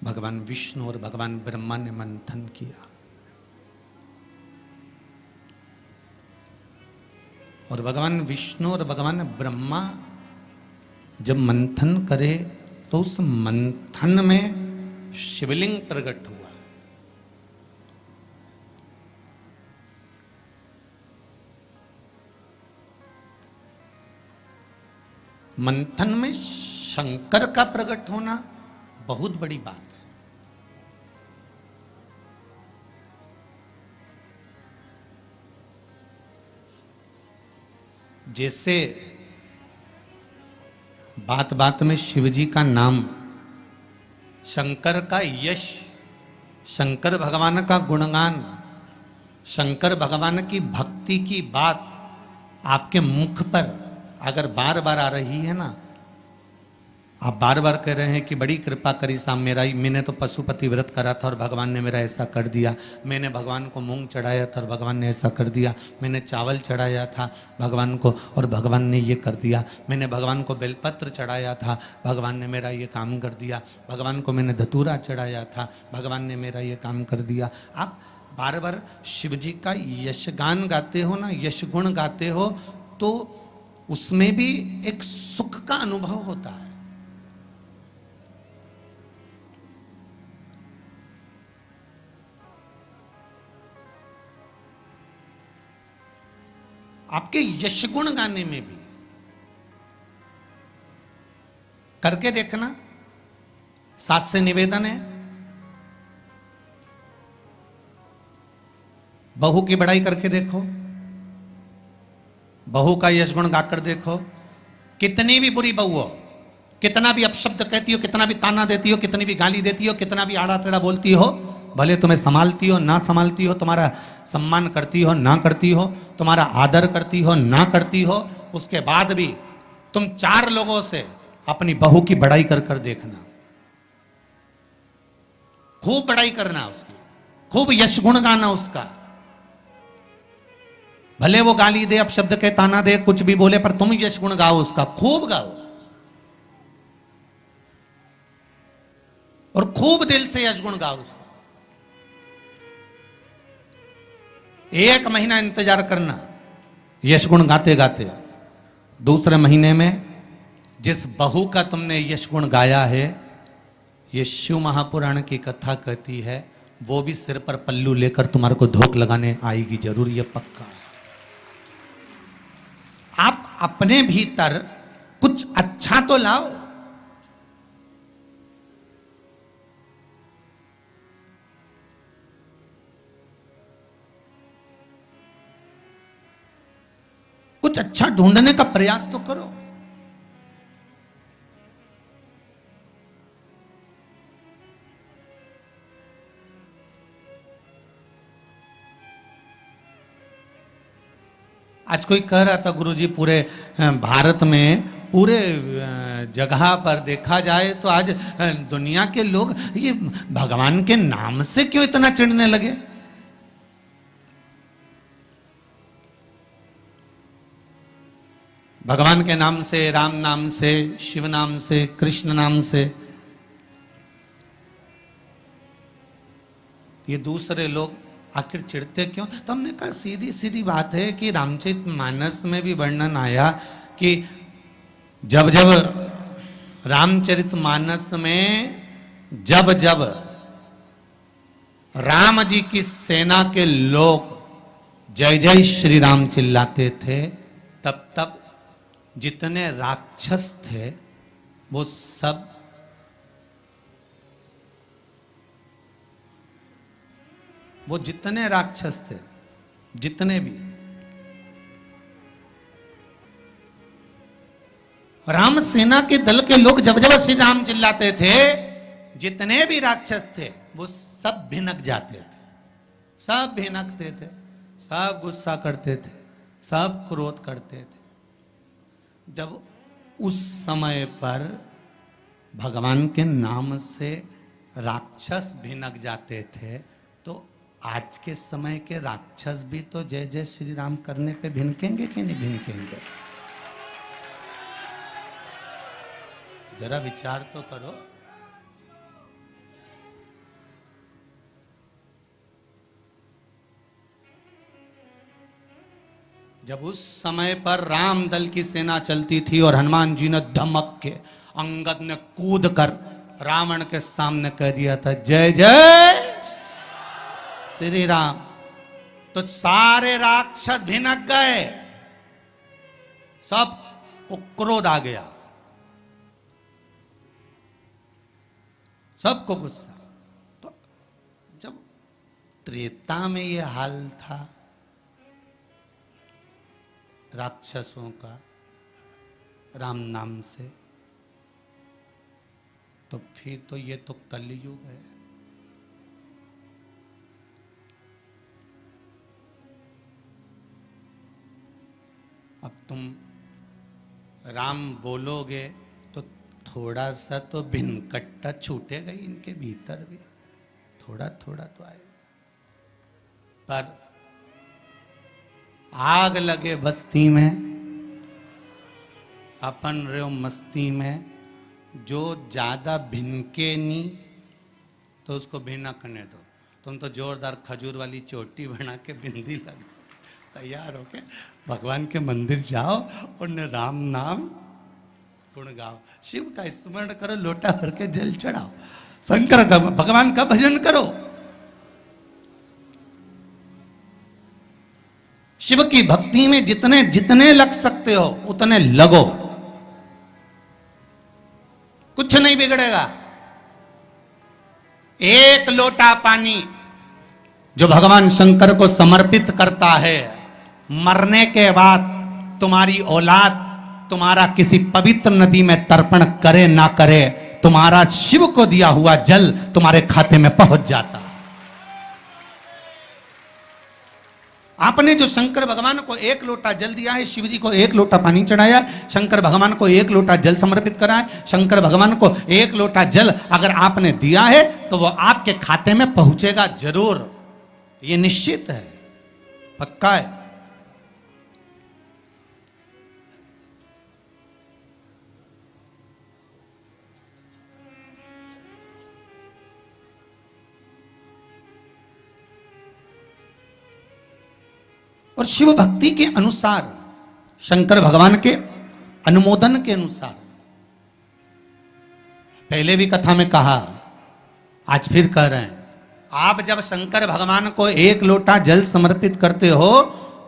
भगवान विष्णु और भगवान ब्रह्मा ने मंथन किया और भगवान विष्णु और भगवान ब्रह्मा जब मंथन करे तो उस मंथन में शिवलिंग प्रकट हुआ। मंथन में शंकर का प्रकट होना बहुत बड़ी बात है। जैसे बात बात में शिवजी का नाम, शंकर का यश, शंकर भगवान का गुणगान, शंकर भगवान की भक्ति की बात आपके मुख पर अगर बार बार आ रही है ना, आप बार बार कह रहे हैं कि बड़ी कृपा करी साहब, मैंने तो पशुपति व्रत करा था और भगवान ने मेरा ऐसा कर दिया, मैंने भगवान को मूंग चढ़ाया था और भगवान ने ऐसा कर दिया, मैंने चावल चढ़ाया था भगवान को और भगवान ने ये कर दिया, मैंने भगवान को बेलपत्र चढ़ाया था, भगवान ने मेरा ये काम कर दिया, भगवान को मैंने धतूरा चढ़ाया था, भगवान ने मेरा ये काम कर दिया। आप बार बार शिव जी का यशगान गाते हो ना, यश गुण गाते हो, तो उसमें भी एक सुख का अनुभव होता है। आपके यश गुण गाने में भी करके देखना। साथ से निवेदन है, बहू की बड़ाई करके देखो, बहू का यश गुण गाकर देखो। कितनी भी बुरी बहू हो, कितना भी अपशब्द कहती हो, कितना भी ताना देती हो, कितनी भी गाली देती हो, कितना भी आड़ा टेढ़ा बोलती हो, भले तुम्हें संभालती हो ना संभालती हो, तुम्हारा सम्मान करती हो ना करती हो, तुम्हारा आदर करती हो ना करती हो, उसके बाद भी तुम 4 लोगों से अपनी बहू की बड़ाई कर कर देखना। खूब बड़ाई करना उसकी, खूब यश गुण गाना उसका। भले वो गाली दे, अपशब्द के ताना दे, कुछ भी बोले, पर तुम यश गुण गाओ उसका, खूब गाओ और खूब दिल से यश गुण गाओ उसका। 1 महीना इंतजार करना यश गुण गाते गाते। दूसरे महीने में जिस बहू का तुमने यश गुण गाया है, ये शिव महापुराण की कथा कहती है, वो भी सिर पर पल्लू लेकर तुम्हारे को धोख लगाने आएगी जरूर, ये पक्का है। अपने भीतर कुछ अच्छा तो लाओ। कुछ अच्छा ढूंढने का प्रयास तो करो। आज कोई कह रहा था गुरुजी पूरे भारत में पूरे जगह पर देखा जाए तो आज दुनिया के लोग ये भगवान के नाम से क्यों इतना चिढ़ने लगे। भगवान के नाम से, राम नाम से, शिव नाम से, कृष्ण नाम से ये दूसरे लोग आखिर चिढ़ते क्यों। तो हमने कहा सीधी सीधी बात है कि रामचरितमानस में भी वर्णन आया कि जब जब रामचरितमानस में जब जब राम जी की सेना के लोग जय जय श्री राम चिल्लाते थे, तब तब जितने राक्षस थे वो सब जितने राक्षस थे, जितने भी राम सेना के दल के लोग जब जब श्री राम चिल्लाते थे, जितने भी राक्षस थे वो सब भिनक जाते थे, सब भिनकते थे, सब गुस्सा करते थे, सब क्रोध करते थे। जब उस समय पर भगवान के नाम से राक्षस भिनक जाते थे, तो आज के समय के राक्षस भी तो जय जय श्री राम करने पे भिनकेंगे कि नहीं भिनकेंगे। जरा विचार तो करो। जब उस समय पर राम दल की सेना चलती थी और हनुमान जी ने धमक के, अंगद ने कूद कर रावण के सामने कह दिया था जय जय श्री राम, तो सारे राक्षस भिनक गए, सब को क्रोध आ गया, सबको गुस्सा। तो जब त्रेता में ये हाल था राक्षसों का राम नाम से, तो फिर तो ये तो कलयुग है। अब तुम राम बोलोगे तो थोड़ा सा तो भिनकट्टा छूटेगा ही इनके भीतर भी, थोड़ा थोड़ा तो आएगा। पर आग लगे बस्ती में, अपन रहो मस्ती में, जो ज्यादा भिनके नहीं तो उसको भिनकने दो। तुम तो जोरदार खजूर वाली चोटी बना के बिंदी लगा तैयार होके भगवान के मंदिर जाओ और राम नाम गुण गाओ, शिव का स्मरण करो, लोटा भर के जल चढ़ाओ, शंकर का भगवान का भजन करो। शिव की भक्ति में जितने जितने लग सकते हो उतने लगो, कुछ नहीं बिगड़ेगा। एक लोटा पानी जो भगवान शंकर को समर्पित करता है, मरने के बाद तुम्हारी औलाद तुम्हारा किसी पवित्र नदी में तर्पण करे ना करे, तुम्हारा शिव को दिया हुआ जल तुम्हारे खाते में पहुंच जाता। आपने जो शंकर भगवान को एक लोटा जल दिया है, शिव जी को एक लोटा पानी चढ़ाया, शंकर भगवान को एक लोटा जल समर्पित करा है, शंकर भगवान को एक लोटा जल अगर आपने दिया है तो वो आपके खाते में पहुंचेगा जरूर, ये निश्चित है, पक्का है। और शिव भक्ति के अनुसार, शंकर भगवान के अनुमोदन के अनुसार, पहले भी कथा में कहा, आज फिर कह रहे हैं, आप जब शंकर भगवान को एक लोटा जल समर्पित करते हो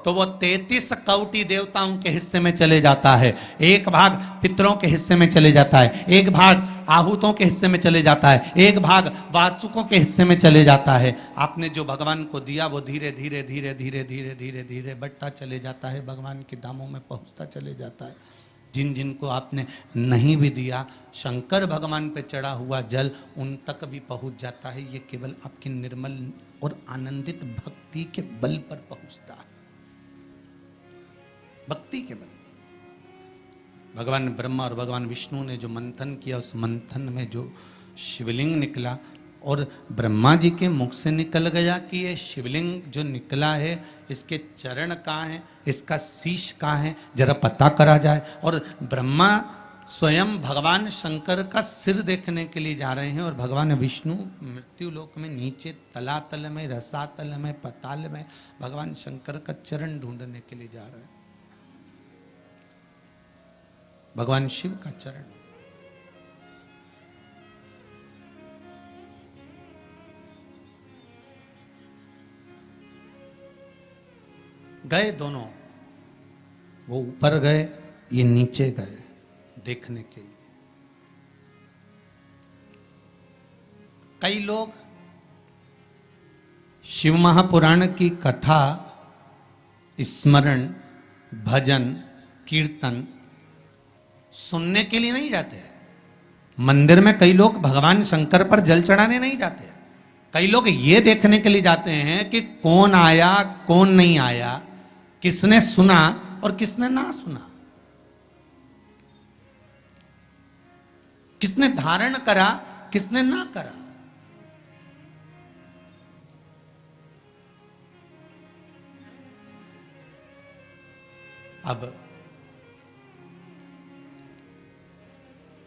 तो वो 33 कौटि देवताओं के हिस्से में चले जाता है, एक भाग पितरों के हिस्से में चले जाता है, एक भाग आहूतों के हिस्से में चले जाता है, एक भाग वाचुकों के हिस्से में चले जाता है। आपने जो भगवान को दिया वो धीरे धीरे धीरे धीरे धीरे धीरे धीरे बढ़ता चले जाता है, भगवान के धामों में पहुंचता चले जाता है। जिन जिनको आपने नहीं भी दिया, शंकर भगवान पे चढ़ा हुआ जल उन तक भी पहुंच जाता है। ये केवल आपकी निर्मल और आनंदित भक्ति के बल पर पहुंचता है, भक्ति के बल। भगवान ब्रह्मा और भगवान विष्णु ने जो मंथन किया, उस मंथन में जो शिवलिंग निकला और ब्रह्मा जी के मुख से निकल गया कि ये शिवलिंग जो निकला है इसके चरण कहाँ हैं, इसका शीश कहाँ है, जरा पता करा जाए। और ब्रह्मा स्वयं भगवान शंकर का सिर देखने के लिए जा रहे हैं और भगवान विष्णु मृत्यु लोक में नीचे तलातल में, रसातल में, पताल में भगवान शंकर का चरण ढूंढने के लिए जा रहे हैं, भगवान शिव का चरण। गए दोनों, वो ऊपर गए, ये नीचे गए देखने के लिए। कई लोग शिव महापुराण की कथा, स्मरण, भजन, कीर्तन सुनने के लिए नहीं जाते हैं। मंदिर में कई लोग भगवान शंकर पर जल चढ़ाने नहीं जाते हैं। कई लोग ये देखने के लिए जाते हैं कि कौन आया कौन नहीं आया, किसने सुना और किसने ना सुना, किसने धारण करा किसने ना करा। अब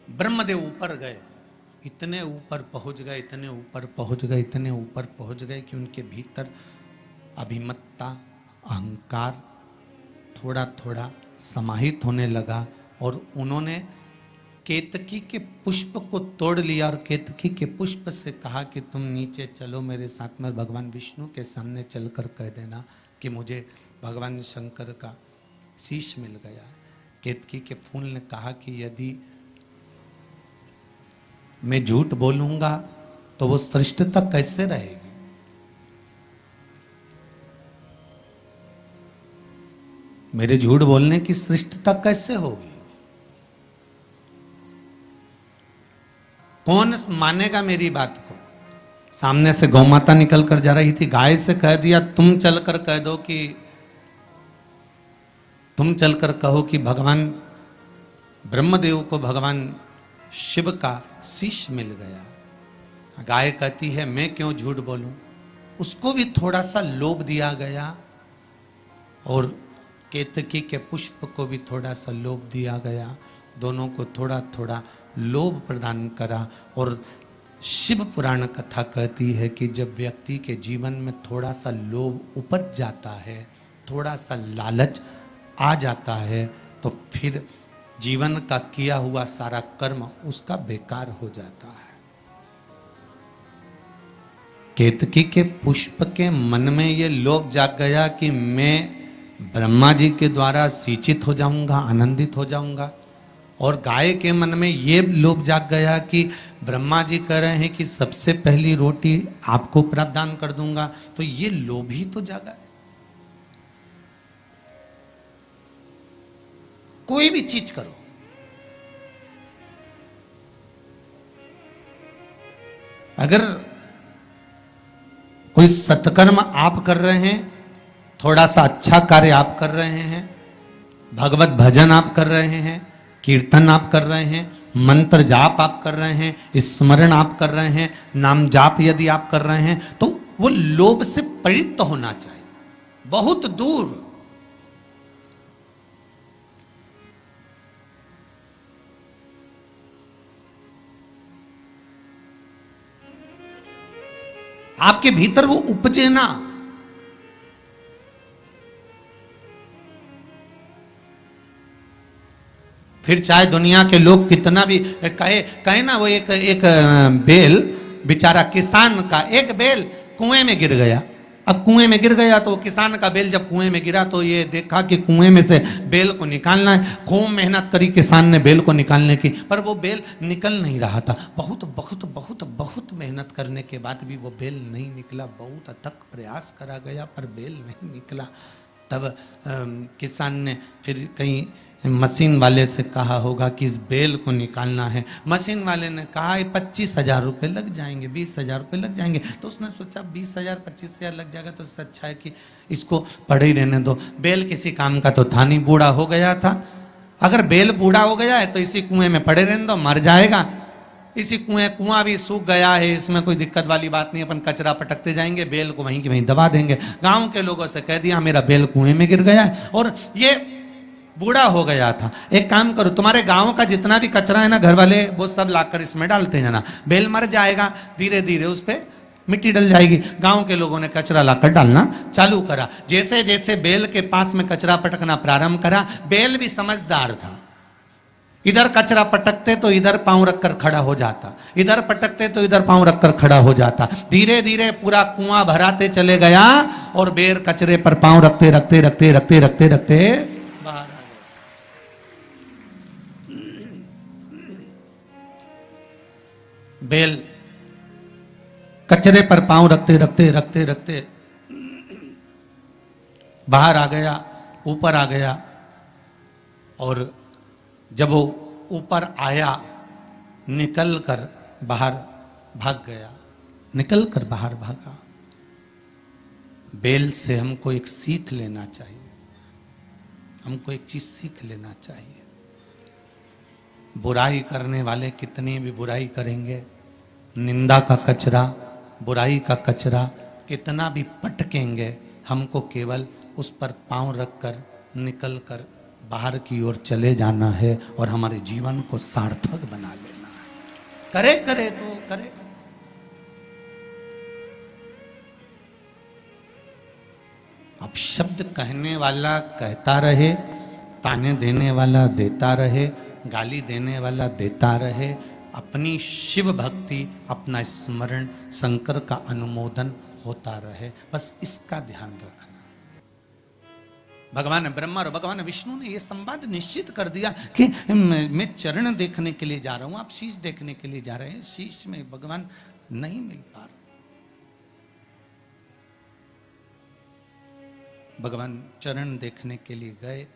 ब्रह्मदेव ऊपर गए, इतने ऊपर पहुंच गए, इतने ऊपर पहुंच गए, इतने ऊपर पहुंच गए कि उनके भीतर अभिमत्ता, अहंकार थोड़ा थोड़ा समाहित होने लगा और उन्होंने केतकी के पुष्प को तोड़ लिया और केतकी के पुष्प से कहा कि तुम नीचे चलो मेरे साथ में। भगवान विष्णु के सामने चलकर कह देना कि मुझे भगवान शंकर का शीश मिल गया। केतकी के फूल ने कहा कि यदि मैं झूठ बोलूंगा तो वो श्रेष्ठता कैसे रहेगी। मेरे झूठ बोलने की श्रेष्ठता कैसे होगी, कौन मानेगा मेरी बात को। सामने से गौ माता निकल कर जा रही थी, गाय से कह दिया तुम चलकर कह दो कि तुम चलकर कहो कि भगवान ब्रह्मदेव को भगवान शिव का शीश मिल गया। गाय कहती है मैं क्यों झूठ बोलूं। उसको भी थोड़ा सा लोभ दिया गया और केतकी के पुष्प को भी थोड़ा सा लोभ दिया गया। दोनों को थोड़ा थोड़ा लोभ प्रदान करा। और शिव पुराण कथा कहती है कि जब व्यक्ति के जीवन में थोड़ा सा लोभ उपज जाता है, थोड़ा सा लालच आ जाता है, तो फिर जीवन का किया हुआ सारा कर्म उसका बेकार हो जाता है। केतकी के पुष्प के मन में ये लोभ जाग गया कि मैं ब्रह्मा जी के द्वारा सिंचित हो जाऊंगा, आनंदित हो जाऊंगा। और गाय के मन में ये लोभ जाग गया कि ब्रह्मा जी कह रहे हैं कि सबसे पहली रोटी आपको प्रदान कर दूंगा, तो ये लोभ ही तो जागा है। कोई भी चीज करो, अगर कोई सत्कर्म आप कर रहे हैं, थोड़ा सा अच्छा कार्य आप कर रहे हैं, भगवत भजन आप कर रहे हैं, कीर्तन आप कर रहे हैं, मंत्र जाप आप कर रहे हैं, स्मरण आप कर रहे हैं, नाम जाप यदि आप कर रहे हैं, तो वो लोभ से परित होना चाहिए, बहुत दूर। आपके भीतर वो उपजे ना। फिर चाहे दुनिया के लोग कितना भी कहे ना, वो एक बेल बेचारा किसान का एक बेल कुएं में गिर गया, अब कुएं में गिर गया तो वो किसान का बैल जब कुएं में गिरा तो ये देखा कि कुएं में से बैल को निकालना है। खूब मेहनत करी किसान ने बैल को निकालने की, पर वो बैल निकल नहीं रहा था। बहुत बहुत बहुत बहुत मेहनत करने के बाद भी वो बैल नहीं निकला। बहुत अथक प्रयास करा गया पर बैल नहीं निकला। तब किसान ने फिर कहीं मशीन वाले से कहा होगा कि इस बैल को निकालना है। मशीन वाले ने कहा 25,000 रुपये लग जाएंगे, 20,000 रुपये लग जाएंगे। तो उसने सोचा 20,000 25,000 लग जाएगा तो इससे अच्छा है कि इसको पड़े ही रहने दो। बैल किसी काम का तो था नहीं, बूढ़ा हो गया था। अगर बैल बूढ़ा हो गया है तो इसी कुएं में पड़े रहने दो, मर जाएगा। इसी कुआं भी सूख गया है, इसमें कोई दिक्कत वाली बात नहीं, अपन कचरा पटकते जाएंगे, बैल को वहीं की वहीं दबा देंगे। गाँव के लोगों से कह दिया मेरा बैल कुएं में गिर गया है और ये बूढ़ा हो गया था। एक काम करो, तुम्हारे गांव का जितना भी कचरा है ना, घर वाले वो सब लाकर इसमें डालते हैं ना, बैल मर जाएगा, धीरे धीरे उस पे मिट्टी डल जाएगी। गांव के लोगों ने कचरा लाकर डालना चालू करा। जैसे जैसे बैल के पास में कचरा पटकना प्रारंभ करा, बैल भी समझदार था। इधर कचरा पटकते तो इधर पांव रखकर खड़ा हो जाता, इधर पटकते तो इधर पांव रखकर खड़ा हो जाता। धीरे धीरे पूरा कुआं भराते चले गया और बैल कचरे पर पांव रखते रखते रखते रखते रखते रखते बाहर आ गया। बैल कचरे पर पांव रखते रखते रखते रखते बाहर आ गया, ऊपर आ गया। और जब वो ऊपर आया, निकल कर बाहर भाग गया, निकल कर बाहर भागा। बैल से हमको एक सीख लेना चाहिए, हमको एक चीज सीख लेना चाहिए। बुराई करने वाले कितनी भी बुराई करेंगे, निंदा का कचरा, बुराई का कचरा कितना भी पटकेंगे, हमको केवल उस पर पांव रखकर निकल कर बाहर की ओर चले जाना है और हमारे जीवन को सार्थक बना लेना है। करे करे तो करे। अब शब्द कहने वाला कहता रहे, ताने देने वाला देता रहे, गाली देने वाला देता रहे। अपनी शिव भक्ति, अपना स्मरण, शंकर का अनुमोदन होता रहे, बस इसका ध्यान रखना। भगवान ब्रह्मा और भगवान विष्णु ने यह संवाद निश्चित कर दिया कि मैं चरण देखने के लिए जा रहा हूं, आप शीश देखने के लिए जा रहे हैं। शीश में भगवान नहीं मिल पा रहे। भगवान चरण देखने के लिए गए,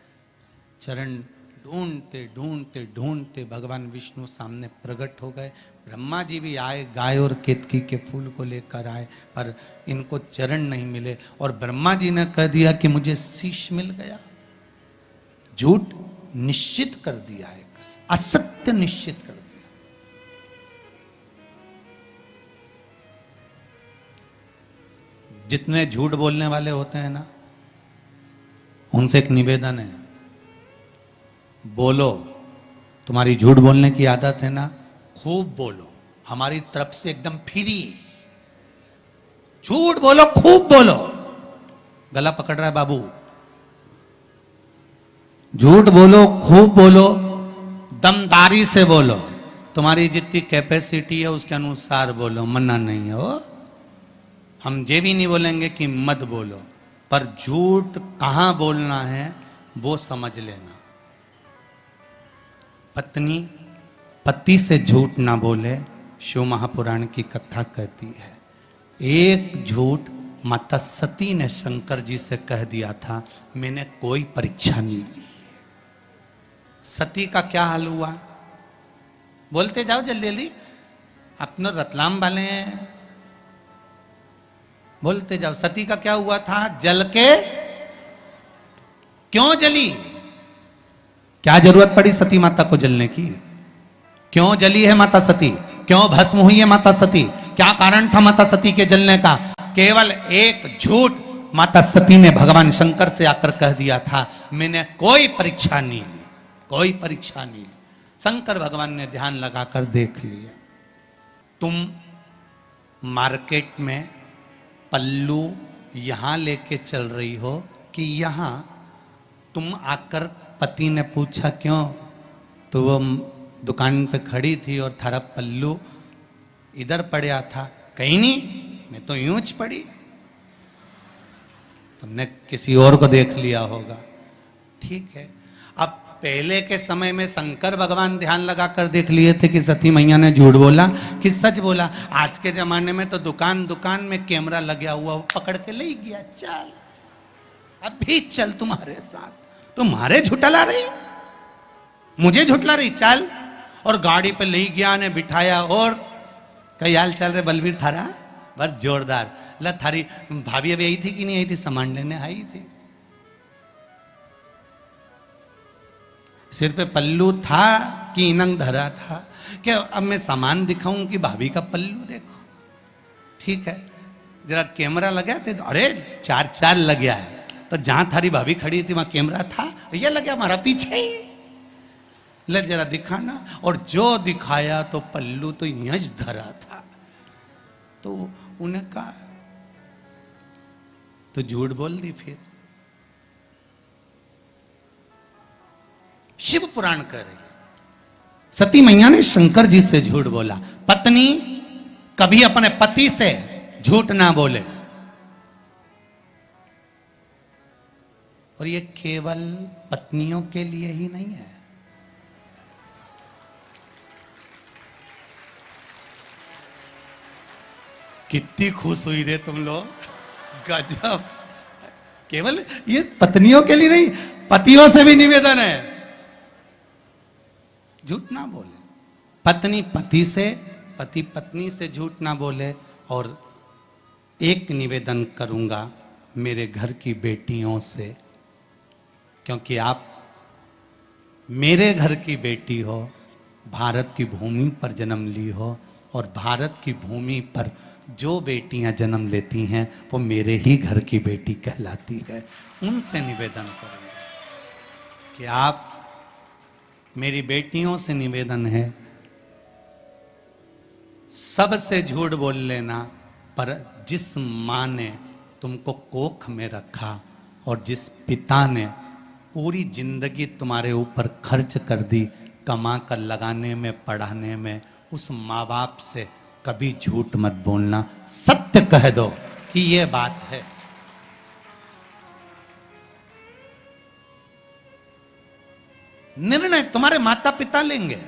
चरण ढूंढते ढूंढते ढूंढते भगवान विष्णु सामने प्रकट हो गए। ब्रह्मा जी भी आए, गाय और केतकी के फूल को लेकर आए, पर इनको चरण नहीं मिले। और ब्रह्मा जी ने कह दिया कि मुझे शीश मिल गया। झूठ निश्चित कर दिया है, असत्य निश्चित कर दिया। जितने झूठ बोलने वाले होते हैं ना, उनसे एक निवेदन है, बोलो। तुम्हारी झूठ बोलने की आदत है ना, खूब बोलो, हमारी तरफ से एकदम फ्री। झूठ बोलो, खूब बोलो। गला पकड़ रहा है बाबू। झूठ बोलो, खूब बोलो, दमदारी से बोलो। तुम्हारी जितनी कैपेसिटी है उसके अनुसार बोलो, मना नहीं हो। हम ये भी नहीं बोलेंगे कि मत बोलो, पर झूठ कहां बोलना है वो समझ लेना। पत्नी पति से झूठ ना बोले, शिव महापुराण की कथा कहती है। एक झूठ माता सती ने शंकर जी से कह दिया था, मैंने कोई परीक्षा नहीं ली। सती का क्या हाल हुआ? बोलते जाओ जल्दी जल्दी, अपने रतलाम वाले हैं, बोलते जाओ। सती का क्या हुआ था? जल के क्यों जली? क्या जरूरत पड़ी सती माता को जलने की? क्यों जली है माता सती? क्यों भस्म हुई है माता सती? क्या कारण था माता सती के जलने का? केवल एक झूठ माता सती ने भगवान शंकर से आकर कह दिया था, मैंने कोई परीक्षा नहीं ली, कोई परीक्षा नहीं ली। शंकर भगवान ने ध्यान लगाकर देख लिया, तुम मार्केट में पल्लू यहां लेके चल रही हो कि यहां? तुम आकर पति ने पूछा क्यों, तो वो दुकान पे खड़ी थी और थारा पल्लू इधर पड़ा था। कहीं नहीं, मैं तो यूं च पड़ी। तुमने किसी और को देख लिया होगा। ठीक है, अब पहले के समय में शंकर भगवान ध्यान लगा कर देख लिए थे कि सती मैया ने झूठ बोला कि सच बोला। आज के जमाने में तो दुकान दुकान में कैमरा लगा हुआ, वो पकड़ के ले गया, चल अभी चल तुम्हारे साथ, तुम्हारे झुटला रही, मुझे झुटला रही, चल। और गाड़ी पे ले गया ने बिठाया, और कई हाल चल रहे बलबीर थारा बस जोरदार। ला थारी भाभी अभी आई थी कि नहीं आई थी, सामान लेने आई थी, सिर पे पल्लू था कि इनंग धरा था, क्या अब मैं सामान दिखाऊं कि भाभी का पल्लू देखो। ठीक है, जरा कैमरा लगा थे तो अरे चार चार लग गया है, तो जहां थारी भाभी खड़ी थी वहां कैमरा था, ये लग गया हमारा पीछे ही, ले जरा दिखाना। और जो दिखाया तो पल्लू तो यंज धरा था। तो उन्हें कहा तो झूठ बोल दी। फिर शिव पुराण कह रही है सती मैया ने शंकर जी से झूठ बोला। पत्नी कभी अपने पति से झूठ ना बोले। और ये केवल पत्नियों के लिए ही नहीं है, कितनी खुश हुई रे तुम लोग, गजब। केवल ये पत्नियों के लिए नहीं, पतियों से भी निवेदन है झूठ ना बोले। पत्नी पति से, पति पत्नी से झूठ ना बोले। और एक निवेदन करूंगा मेरे घर की बेटियों से, क्योंकि आप मेरे घर की बेटी हो, भारत की भूमि पर जन्म ली हो, और भारत की भूमि पर जो बेटियां जन्म लेती हैं वो मेरे ही घर की बेटी कहलाती है। उनसे निवेदन करूंगा कि आप, मेरी बेटियों से निवेदन है, सबसे झूठ बोल लेना, पर जिस माँ ने तुमको कोख में रखा और जिस पिता ने पूरी जिंदगी तुम्हारे ऊपर खर्च कर दी, कमा कर लगाने में, पढ़ाने में, उस माँ बाप से कभी झूठ मत बोलना, सत्य कह दो कि ये बात है। निर्णय तुम्हारे माता पिता लेंगे।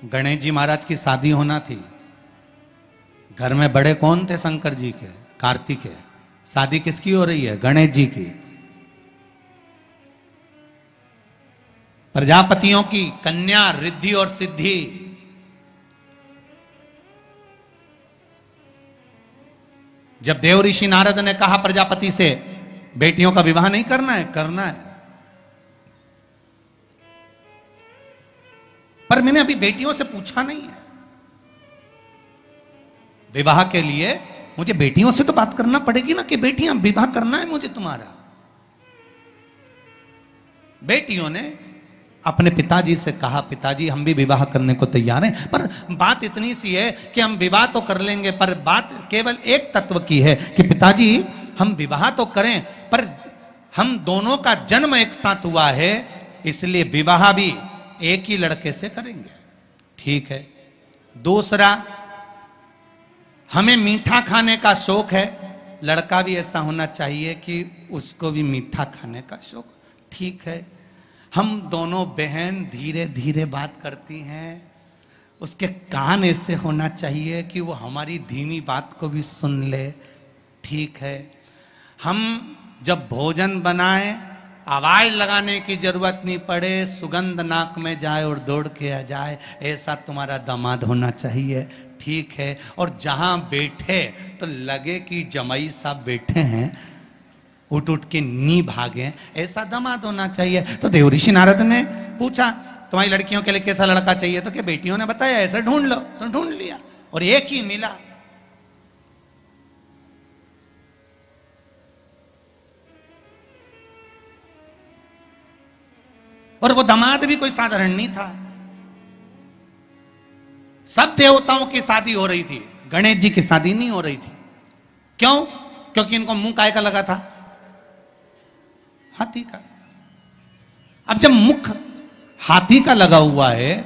गणेश जी महाराज की शादी होना थी, घर में बड़े कौन थे? शंकर जी के, कार्तिक है। शादी किसकी हो रही है? गणेश जी की। प्रजापतियों की कन्या रिद्धि और सिद्धि। जब देव ऋषि नारद ने कहा प्रजापति से बेटियों का विवाह नहीं करना है, करना है, पर मैंने अभी बेटियों से पूछा नहीं है। विवाह के लिए मुझे बेटियों से तो बात करना पड़ेगी ना कि बेटियां, विवाह करना है मुझे तुम्हारा। बेटियों ने अपने पिताजी से कहा, पिताजी हम भी विवाह करने को तैयार हैं, पर बात इतनी सी है कि हम विवाह तो कर लेंगे, पर बात केवल एक तत्व की है कि पिताजी हम विवाह तो करें, पर हम दोनों का जन्म एक साथ हुआ है, इसलिए विवाह भी एक ही लड़के से करेंगे। ठीक है। दूसरा, हमें मीठा खाने का शौक है, लड़का भी ऐसा होना चाहिए कि उसको भी मीठा खाने का शौक। ठीक है। हम दोनों बहन धीरे धीरे बात करती हैं, उसके कान ऐसे होना चाहिए कि वो हमारी धीमी बात को भी सुन ले। ठीक है। हम जब भोजन बनाएं, आवाज लगाने की जरूरत नहीं पड़े, सुगंध नाक में जाए और दौड़ के आ जाए, ऐसा तुम्हारा दामाद होना चाहिए। ठीक है। और जहां बैठे तो लगे कि जमाई साहब बैठे हैं, उठ उठ के नी भागे, ऐसा दामाद होना चाहिए। तो देव ऋषि नारद ने पूछा तुम्हारी लड़कियों के लिए कैसा लड़का चाहिए, तो क्या बेटियों ने बताया ऐसा ढूंढ लो, तो ढूंढ लिया और एक ही मिला। और वो दामाद भी कोई साधारण नहीं था। सब देवताओं की शादी हो रही थी, गणेश जी की शादी नहीं हो रही थी। क्यों? क्योंकि इनको मुंह काय का लगा था? हाथी का। अब जब मुख हाथी का लगा हुआ है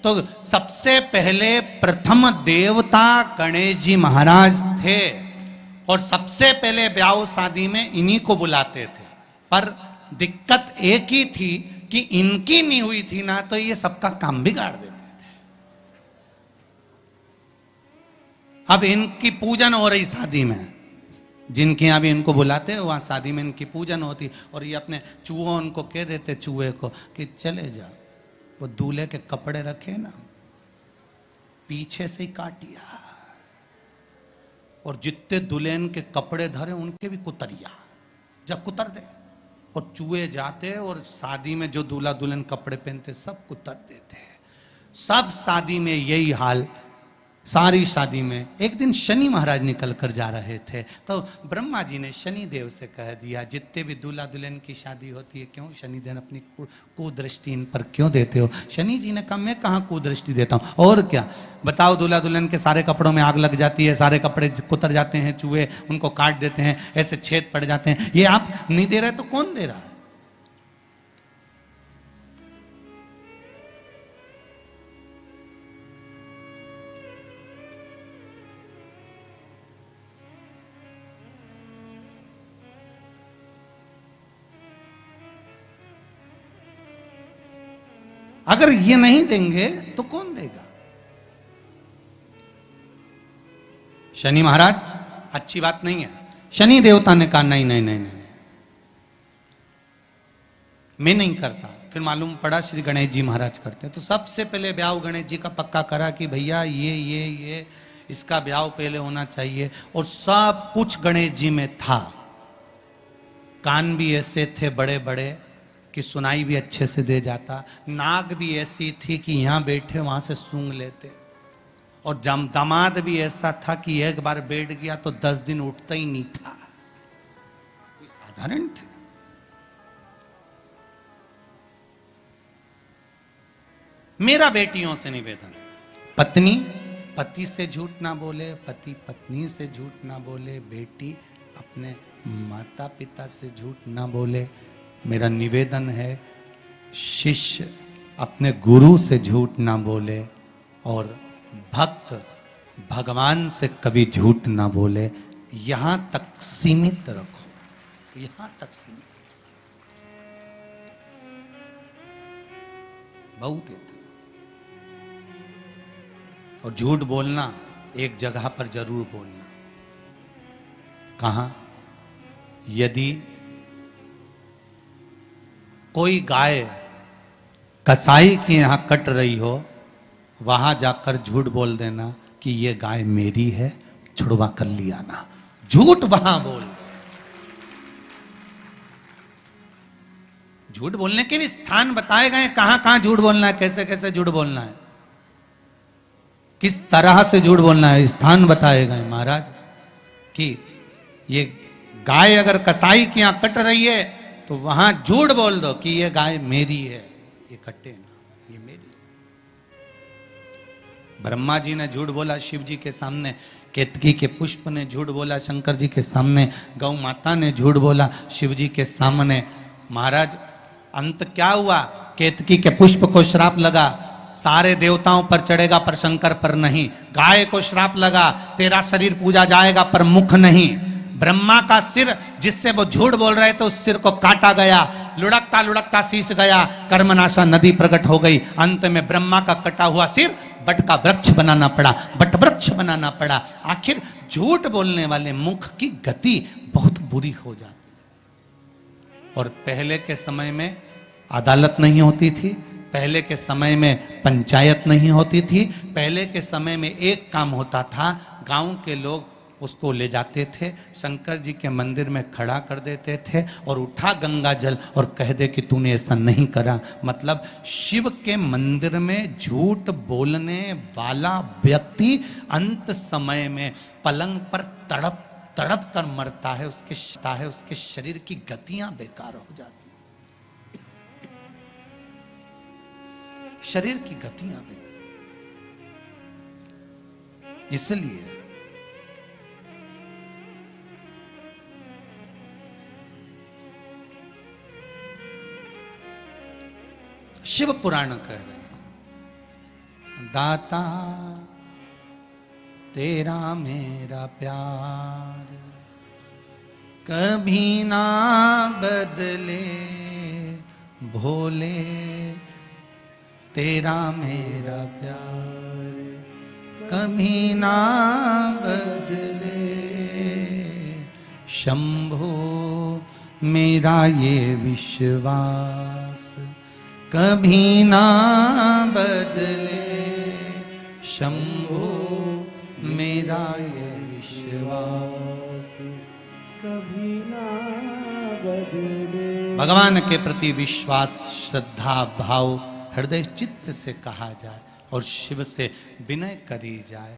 तो सबसे पहले प्रथम देवता गणेश जी महाराज थे और सबसे पहले ब्याह शादी में इन्हीं को बुलाते थे। पर दिक्कत एक ही थी कि इनकी नहीं हुई थी ना, तो ये सबका काम बिगाड़ देते थे। अब इनकी पूजन हो रही शादी में, जिनके यहां भी इनको बुलाते हैं वहां शादी में इनकी पूजन होती, और ये अपने चूहों उनको कह देते चूहे को कि चले जा, वो दूल्हे के कपड़े रखे ना पीछे से ही काटिया, और जितने दुल्हन के कपड़े धरे उनके भी कुतरिया, जब कुतर दे। और चूहे जाते और शादी में जो दूल्हा दुल्हन कपड़े पहनते सब कुतर देते हैं। सब शादी में यही हाल, सारी शादी में। एक दिन शनि महाराज निकल कर जा रहे थे, तो ब्रह्मा जी ने शनि देव से कह दिया, जितने भी दूल्हा दुल्हन की शादी होती है, क्यों शनि देव अपनी कुदृष्टि इन पर क्यों देते हो? शनि जी ने कहा, मैं कहाँ कुदृष्टि देता हूँ, और क्या बताओ, दूल्हा दुल्हन के सारे कपड़ों में आग लग जाती है, सारे कपड़े कुतर जाते हैं, चूहे उनको काट देते हैं, ऐसे छेद पड़ जाते हैं, ये आप नहीं दे रहे तो कौन दे रहा है? अगर ये नहीं देंगे तो कौन देगा? शनि महाराज अच्छी बात नहीं है। शनि देवता ने कहा नहीं नहीं नहीं नहीं, मैं नहीं करता। फिर मालूम पड़ा श्री गणेश जी महाराज करते हैं। तो सबसे पहले ब्याह गणेश जी का पक्का करा कि भैया ये इसका ब्याह पहले होना चाहिए, और सब कुछ गणेश जी में था। कान भी ऐसे थे बड़े बड़े कि सुनाई भी अच्छे से दे जाता, नाक भी ऐसी थी कि यहां बैठे वहां से सूंघ लेते, और दामाद भी ऐसा था कि एक बार बैठ गया तो 10 दिन उठता ही नहीं था। कोई साधारण थे। मेरा बेटियों से निवेदन, पत्नी पति से झूठ ना बोले, पति पत्नी से झूठ ना बोले, बेटी अपने माता पिता से झूठ ना बोले। मेरा निवेदन है, शिष्य अपने गुरु से झूठ ना बोले, और भक्त भगवान से कभी झूठ ना बोले। यहां तक सीमित रखो, यहां तक सीमित, बहुत है। और झूठ बोलना एक जगह पर जरूर बोलना। कहां? यदि कोई गाय कसाई के यहां कट रही हो, वहां जाकर झूठ बोल देना कि ये गाय मेरी है, छुड़वा कर लिया ना। झूठ वहां बोल दो। झूठ बोलने के भी स्थान बताए गए, कहां कहां झूठ बोलना है, कैसे कैसे झूठ बोलना है, किस तरह से झूठ बोलना है, स्थान बताए गए महाराज। कि ये गाय अगर कसाई के यहां कट रही है तो वहां झूठ बोल दो कि ये गाय मेरी है, ये कटे ना, ये मेरी है। ब्रह्मा जी ने झूठ बोला शिव जी के सामने, केतकी के पुष्प ने झूठ बोला शंकर जी के सामने, गौ माता ने झूठ बोला शिव जी के सामने। महाराज अंत क्या हुआ? केतकी के पुष्प को श्राप लगा, सारे देवताओं पर चढ़ेगा पर शंकर पर नहीं। गाय को श्राप लगा, तेरा शरीर पूजा जाएगा पर मुख नहीं। ब्रह्मा का सिर जिससे वो झूठ बोल रहे थे, उस सिर को काटा गया, लुढ़कता लुढ़कता शीश गया, कर्मनाशा नदी प्रकट हो गई। अंत में ब्रह्मा का कटा हुआ सिर बट का वृक्ष बनाना पड़ा, बट वृक्ष बनाना पड़ा। आखिर झूठ बोलने वाले मुख की गति बहुत बुरी हो जाती। और पहले के समय में अदालत नहीं होती थी, पहले के समय में पंचायत नहीं होती थी, पहले के समय में एक काम होता था, गांव के लोग उसको ले जाते थे, शंकर जी के मंदिर में खड़ा कर देते थे और उठा गंगा जल और कह दे कि तूने ऐसा नहीं करा। मतलब शिव के मंदिर में झूठ बोलने वाला व्यक्ति अंत समय में पलंग पर तड़प तड़प कर मरता है, उसके शरीर की गतियां बेकार हो जाती, शरीर की गतियां बेकार। इसलिए शिव पुराण कह रहे हैं दाता तेरा मेरा प्यार कभी ना बदले भोले, तेरा मेरा प्यार कभी ना बदले शंभो, मेरा ये विश्वास कभी ना बदले शंभो, मेरा ये विश्वास कभी ना बदले। भगवान के प्रति विश्वास, श्रद्धा, भाव हृदय चित्त से कहा जाए और शिव से विनय करी जाए।